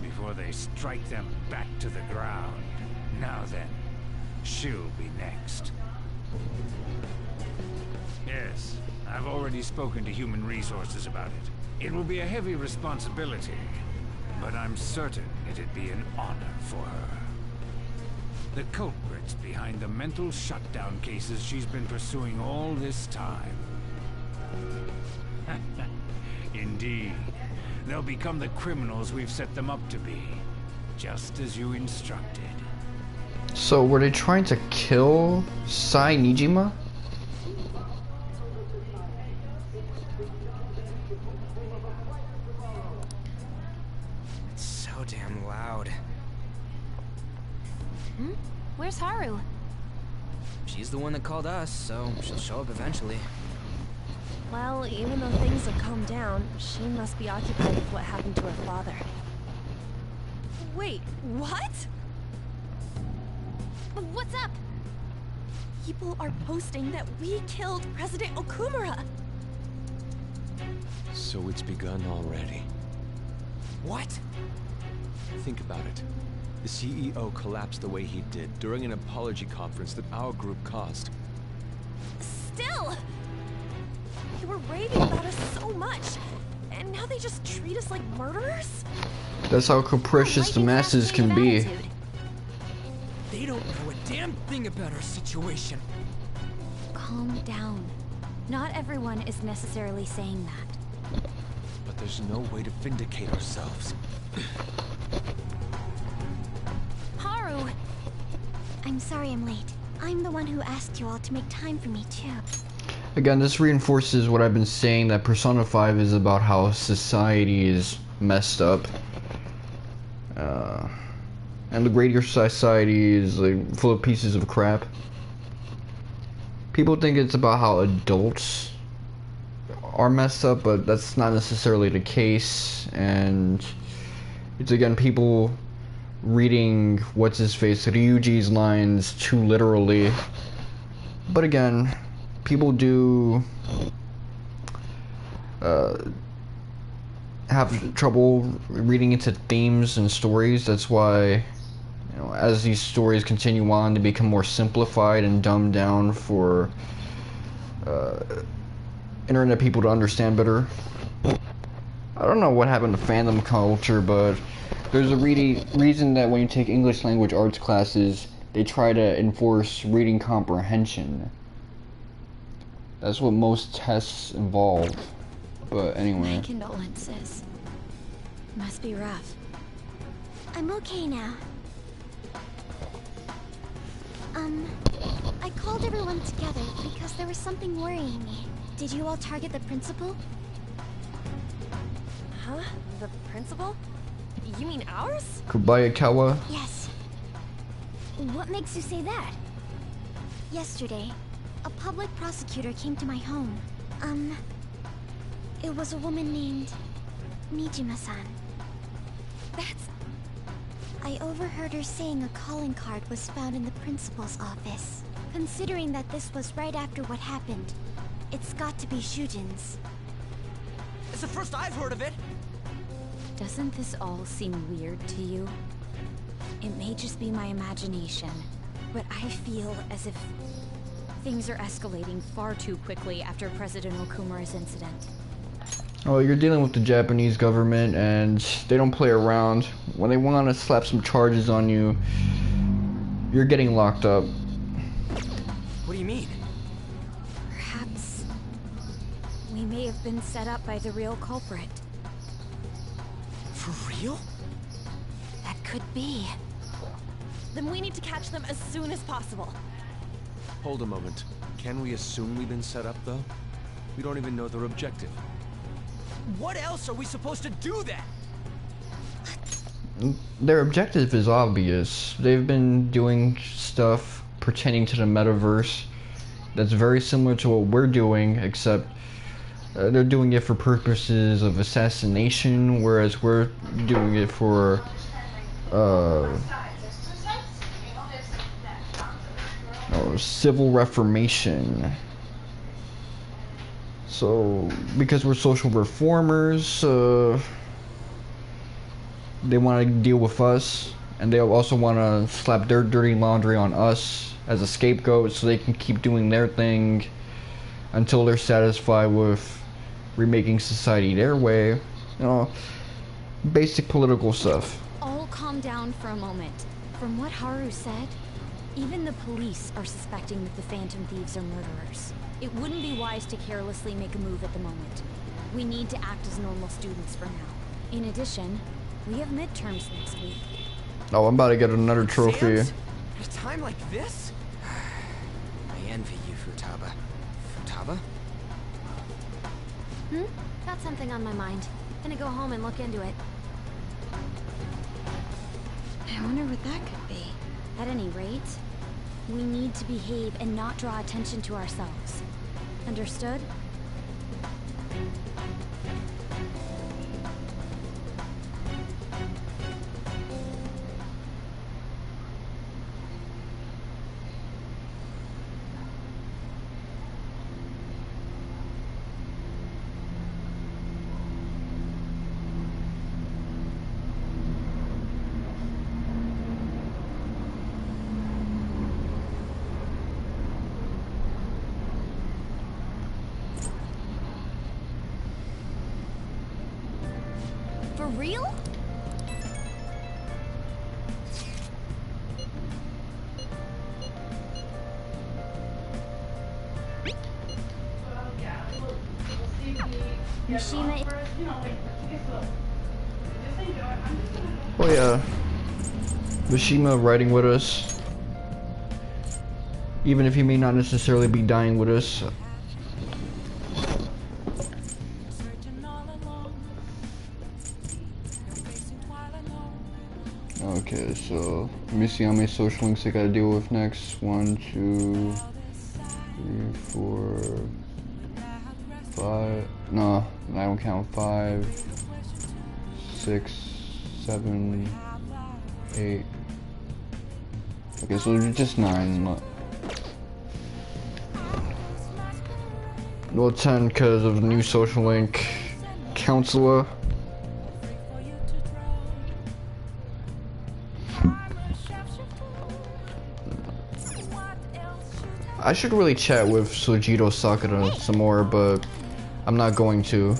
before they strike them back to the ground. Now then, she'll be next. Yes, I've already spoken to Human Resources about it. It will be a heavy responsibility, but I'm certain it'd be an honor for her. The culprits behind the mental shutdown cases she's been pursuing all this time. Indeed. They'll become the criminals we've set them up to be. Just as you instructed. So were they trying to kill Sae Nijima? It's so damn loud. Where's Haru? She's the one that called us, so she'll show up eventually. Well, even though things have calmed down, she must be occupied with what happened to her father. Wait, what? What's up? People are posting that we killed President Okumura. So it's begun already. What? Think about it. The CEO collapsed the way he did during an apology conference that our group caused. Still! They were raving about us so much, and now they just treat us like murderers? That's how capricious the masses can be. They don't know a damn thing about our situation. Calm down. Not everyone is necessarily saying that. But there's no way to vindicate ourselves. Haru! I'm sorry I'm late. I'm the one who asked you all to make time for me, too. Again, this reinforces what I've been saying, that Persona 5 is about how society is messed up. And the greater society is like full of pieces of crap. People think it's about how adults are messed up, but that's not necessarily the case. And it's again people reading what's-his-face Ryuji's lines too literally. But again, people do have trouble reading into themes and stories. That's why, you know, as these stories continue on, they become more simplified and dumbed down for internet people to understand better. I don't know what happened to fandom culture, but there's a reason that when you take English language arts classes, they try to enforce reading comprehension. That's what most tests involve. But anyway. My condolences. Must be rough. I'm okay now. I called everyone together because there was something worrying me. Did you all target the principal? Huh? The principal? You mean ours? Kobayakawa? Yes. What makes you say that? Yesterday, a public prosecutor came to my home. It was a woman named Nijima-san. That's... I overheard her saying a calling card was found in the principal's office. Considering that this was right after what happened, it's got to be Shujin's. It's the first I've heard of it! Doesn't this all seem weird to you? It may just be my imagination, but I feel as if things are escalating far too quickly after President Okumura's incident. Oh, you're dealing with the Japanese government, and they don't play around. When they want to slap some charges on you, you're getting locked up. What do you mean? Perhaps we may have been set up by the real culprit. For real? That could be. Then we need to catch them as soon as possible. Hold a moment. Can we assume we've been set up, though? We don't even know their objective. What else are we supposed to do then? Their objective is obvious. They've been doing stuff pertaining to the metaverse that's very similar to what we're doing, except they're doing it for purposes of assassination, whereas we're doing it for civil reformation. So, because we're social reformers, they want to deal with us, and they also want to slap their dirty laundry on us as a scapegoat so they can keep doing their thing until they're satisfied with remaking society their way. You know, basic political stuff. All calm down for a moment. From what Haru said, even the police are suspecting that the Phantom Thieves are murderers. It wouldn't be wise to carelessly make a move at the moment. We need to act as normal students for now. In addition, we have midterms next week. Oh, I'm about to get another trophy. At a time like this? I envy you, Futaba. Futaba? Got something on my mind. Gonna go home and look into it. I wonder what that could be. At any rate, we need to behave and not draw attention to ourselves. Understood? For real? Mishima. Oh yeah, Mishima riding with us, even if he may not necessarily be dying with us. Okay, so let me see how many social links I gotta deal with next. 1, 2, 3, 4, 5. No, I don't count. 5, 6, 7, 8. Okay, so just 9. Well, 10 because of the new social link, counselor. I should really chat with Sojiro Sakura some more, but I'm not going to.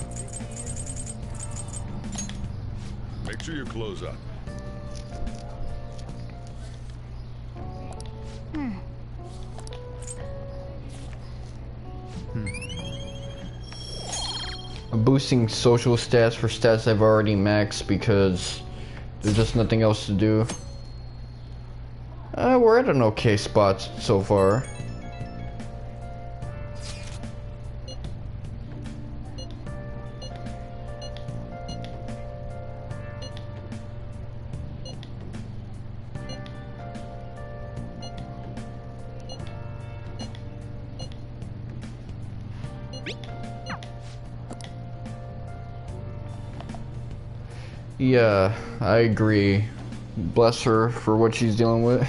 Make sure your clothes up. I'm boosting social stats for stats I've already maxed because there's just nothing else to do. We're at an okay spot so far. Yeah, I agree. Bless her for what she's dealing with.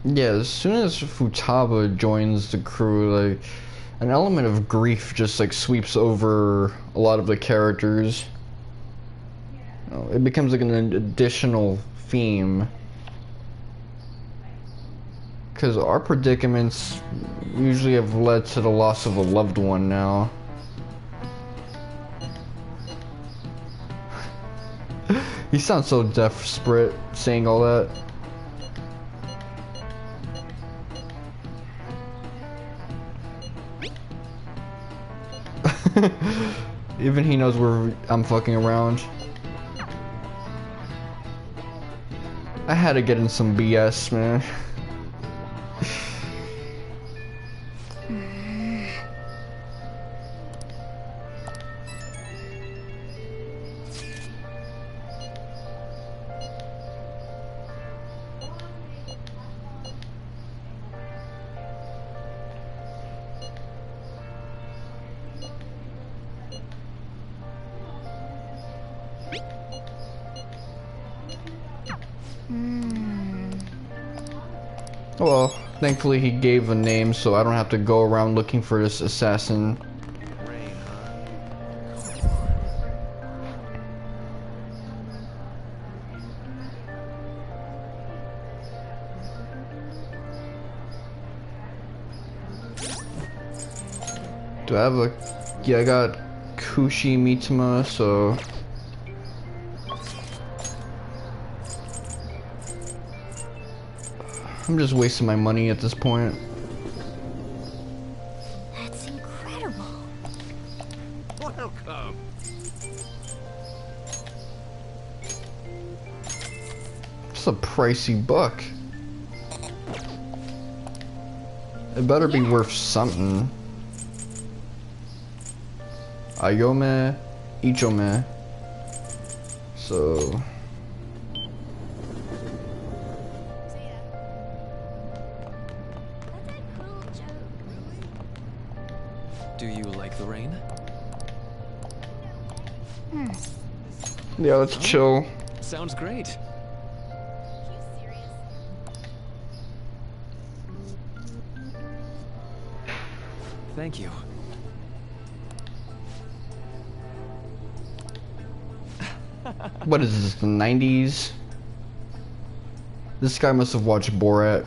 Yeah, as soon as Futaba joins the crew, like, an element of grief just like sweeps over a lot of the characters. It becomes like an additional theme. Because our predicaments usually have led to the loss of a loved one now. You sound so desperate saying all that. Even he knows where I'm fucking around. I had to get in some BS, man. Well, thankfully he gave a name, so I don't have to go around looking for this assassin. Do I have a... Yeah, I got Kushi Mitama, so... I'm just wasting my money at this point. That's incredible. Welcome. It's a pricey book. It better be worth something. Ayome, Ichome. So... Do you like the rain? Yeah, let's chill. Sounds great. Thank you. What is this, the 90s? This guy must have watched Borat.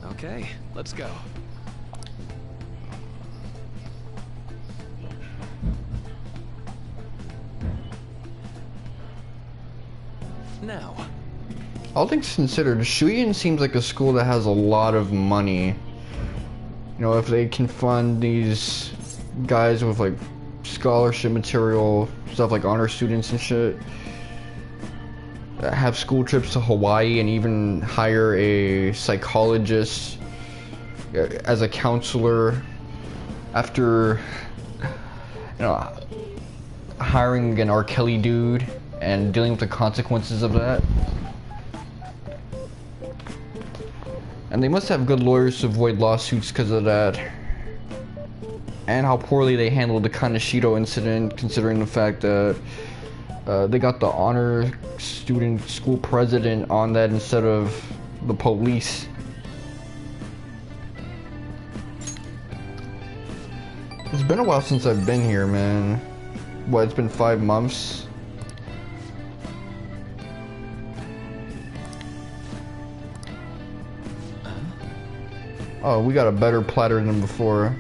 Okay, let's go. Now, All things considered, Shuyin seems like a school that has a lot of money. You know, if they can fund these guys with like scholarship material, stuff like honor students and shit, have school trips to Hawaii and even hire a psychologist as a counselor after, you know, hiring an R. Kelly dude and dealing with the consequences of that. And they must have good lawyers to avoid lawsuits because of that. And how poorly they handled the Kaneshido incident, considering the fact that they got the honor student school president on that instead of the police. It's been a while since I've been here, man. What, it's been 5 months? Oh, we got a better platter than before.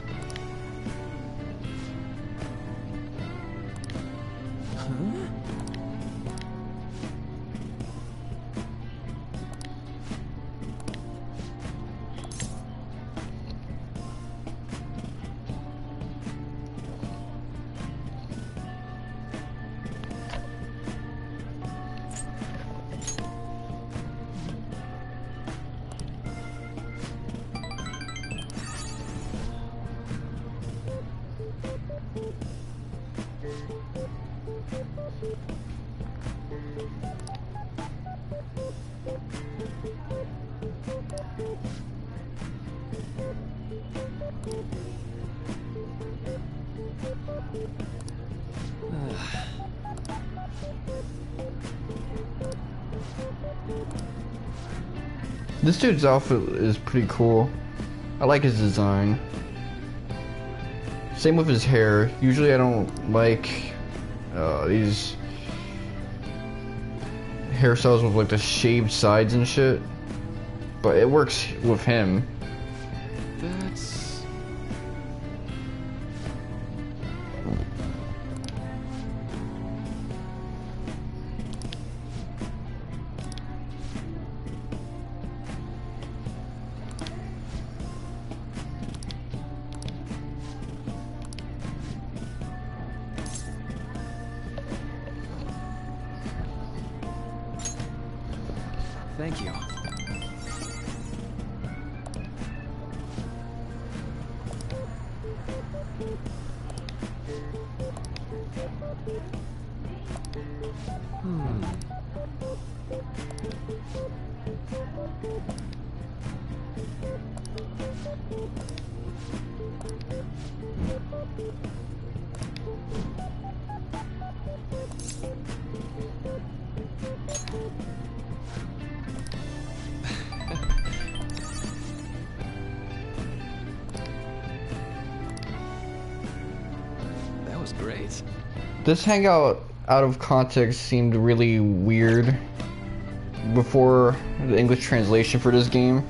This dude's outfit is pretty cool. I like his design. Same with his hair. Usually I don't like these hairstyles with like the shaved sides and shit, but it works with him. That's... Thank you. That was great. This hangout out of context seemed really weird before the English translation for this game.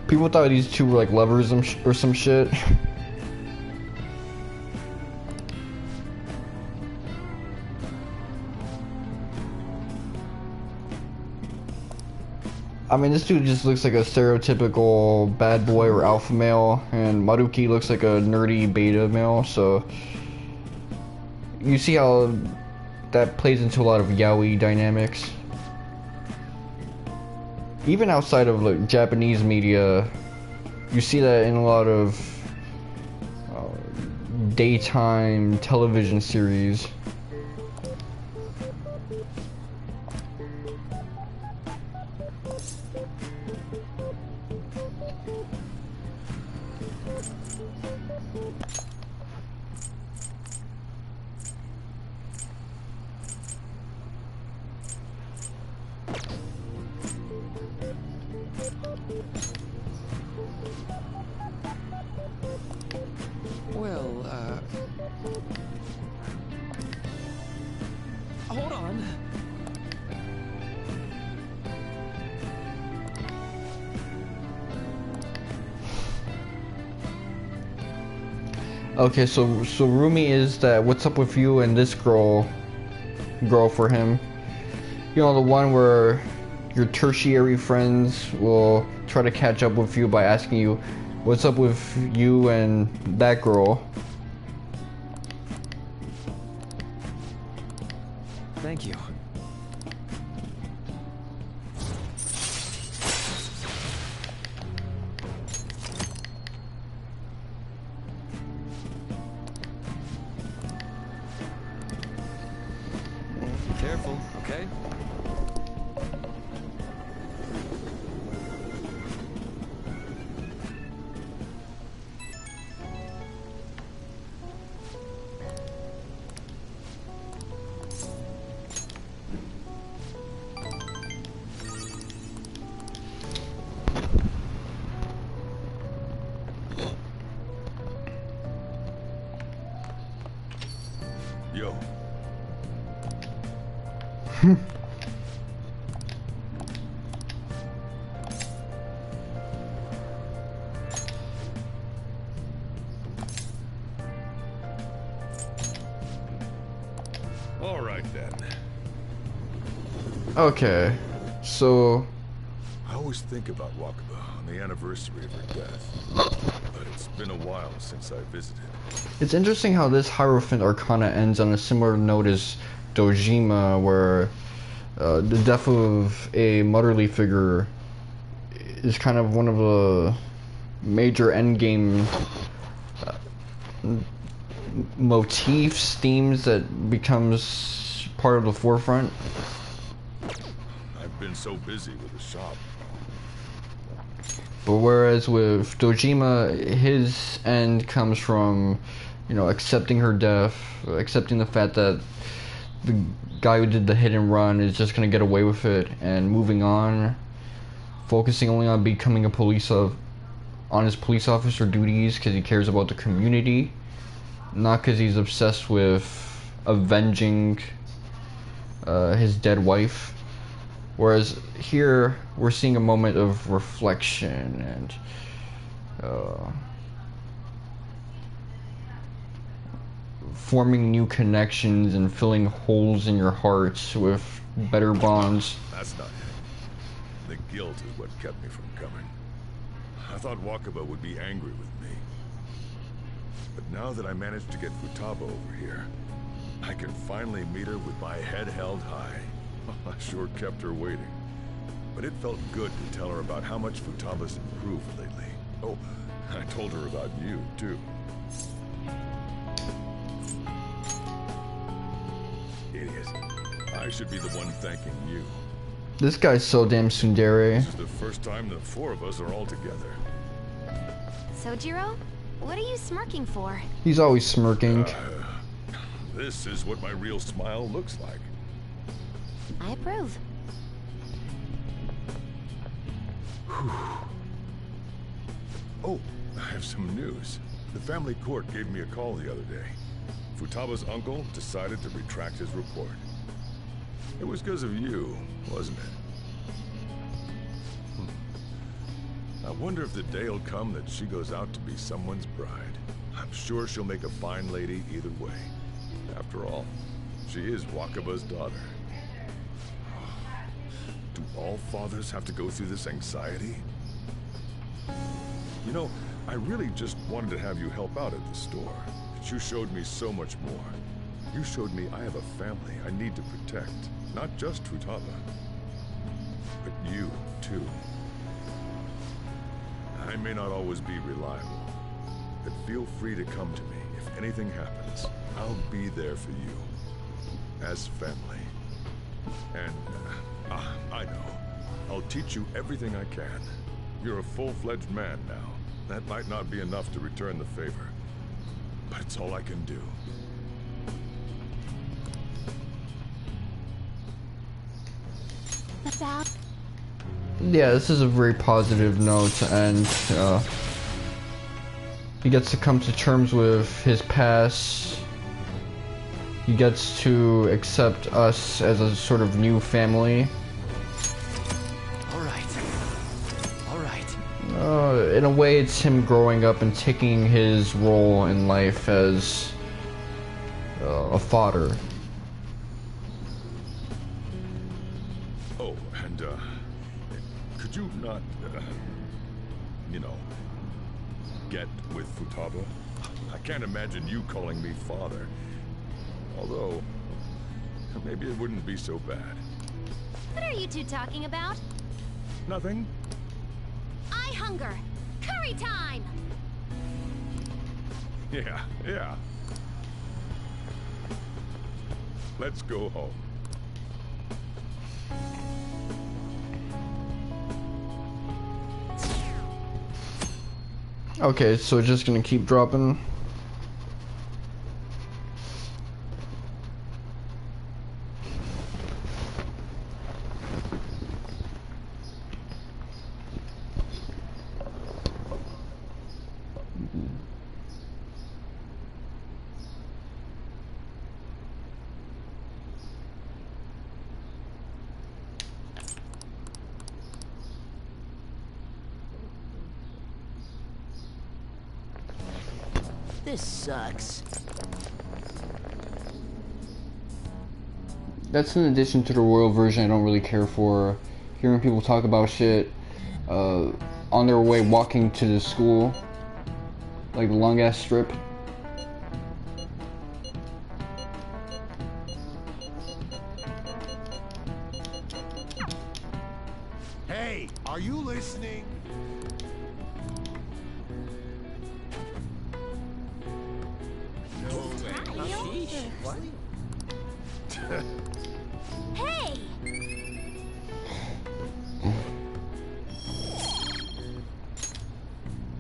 People thought these two were like lovers or some shit. I mean, this dude just looks like a stereotypical bad boy or alpha male, and Maruki looks like a nerdy beta male, so you see how that plays into a lot of yaoi dynamics. Even outside of like Japanese media, you see that in a lot of daytime television series. Well, hold on. Okay, so Rumi is that what's up with you and this girl for him. You know, the one where your tertiary friends will try to catch up with you by asking you what's up with you and that girl. Thank you. Careful, okay? Okay, so I always think about Wakaba on the anniversary of her death, but it's been a while since I visited. it's interesting how this Hierophant Arcana ends on a similar note as Dojima, where the death of a motherly figure is kind of one of the major endgame motifs, themes that becomes part of the forefront. I've been so busy with the shop. But whereas with Dojima, his end comes from, you know, accepting her death, accepting the fact that the guy who did the hit and run is just gonna get away with it, and moving on, focusing only on becoming on his police officer duties because he cares about the community, not because he's obsessed with avenging his dead wife. Whereas here, we're seeing a moment of reflection and forming new connections and filling holes in your hearts with better bonds. That's not it. The guilt is what kept me from coming. I thought Wakaba would be angry with me. But now that I managed to get Futaba over here, I can finally meet her with my head held high. I sure kept her waiting. But it felt good to tell her about how much Futaba's improved lately. Oh, I told her about you, too. Idiot. I should be the one thanking you. This guy's so damn tsundere. This is the first time the four of us are all together. Sojiro, what are you smirking for? He's always smirking. This is what my real smile looks like. I approve. Oh, I have some news. The family court gave me a call the other day. Futaba's uncle decided to retract his report. It was because of you, wasn't it? I wonder if the day will come that she goes out to be someone's bride. I'm sure she'll make a fine lady either way. After all, she is Wakaba's daughter. Do all fathers have to go through this anxiety? You know, I really just wanted to have you help out at the store. But you showed me so much more. You showed me I have a family I need to protect. Not just Futaba, but you, too. I may not always be reliable, but feel free to come to me if anything happens. I'll be there for you, as family. And, I know. I'll teach you everything I can. You're a full-fledged man now. That might not be enough to return the favor, but it's all I can do. Yeah, this is a very positive note to end. He gets to come to terms with his past. He gets to accept us as a sort of new family. In a way, it's him growing up and taking his role in life as a father. Oh, and, could you not, you know, get with Futaba? I can't imagine you calling me father. Although, maybe it wouldn't be so bad. What are you two talking about? Nothing. I hunger. Curry time! Yeah. Let's go home. Okay, so just gonna keep dropping. This sucks. That's in addition to the royal version I don't really care for. Hearing people talk about shit on their way walking to the school. Like the long ass strip. Hey, are you listening? No way. What? Hey!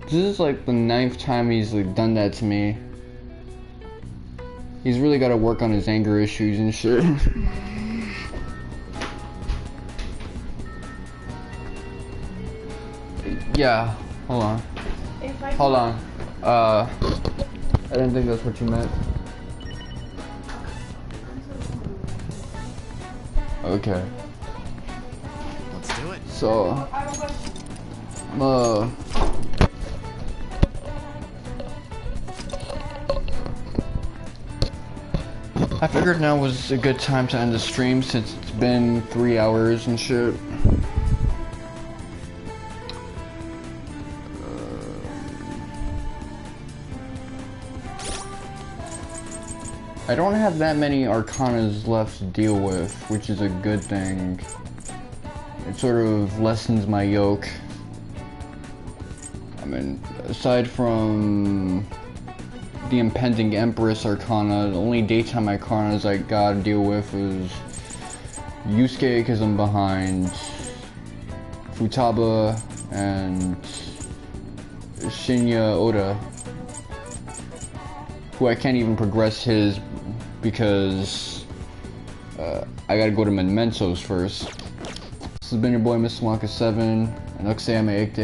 This is like the 9th time he's like done that to me. He's really got to work on his anger issues and shit. Yeah, hold on. Hold on. I didn't think that's what you meant. Okay. Let's do it. So, I figured now was a good time to end the stream since it's been 3 hours and shit. I don't have that many arcanas left to deal with, which is a good thing. It sort of lessens my yoke. I mean, aside from the impending Empress Arcana, the only daytime Arcanas I gotta deal with is Yusuke because I'm behind, Futaba, and Shinya Oda, who I can't even progress his because I gotta go to Mementos first. This has been your boy Mr. Wonka 7, and Uxayame Ekde.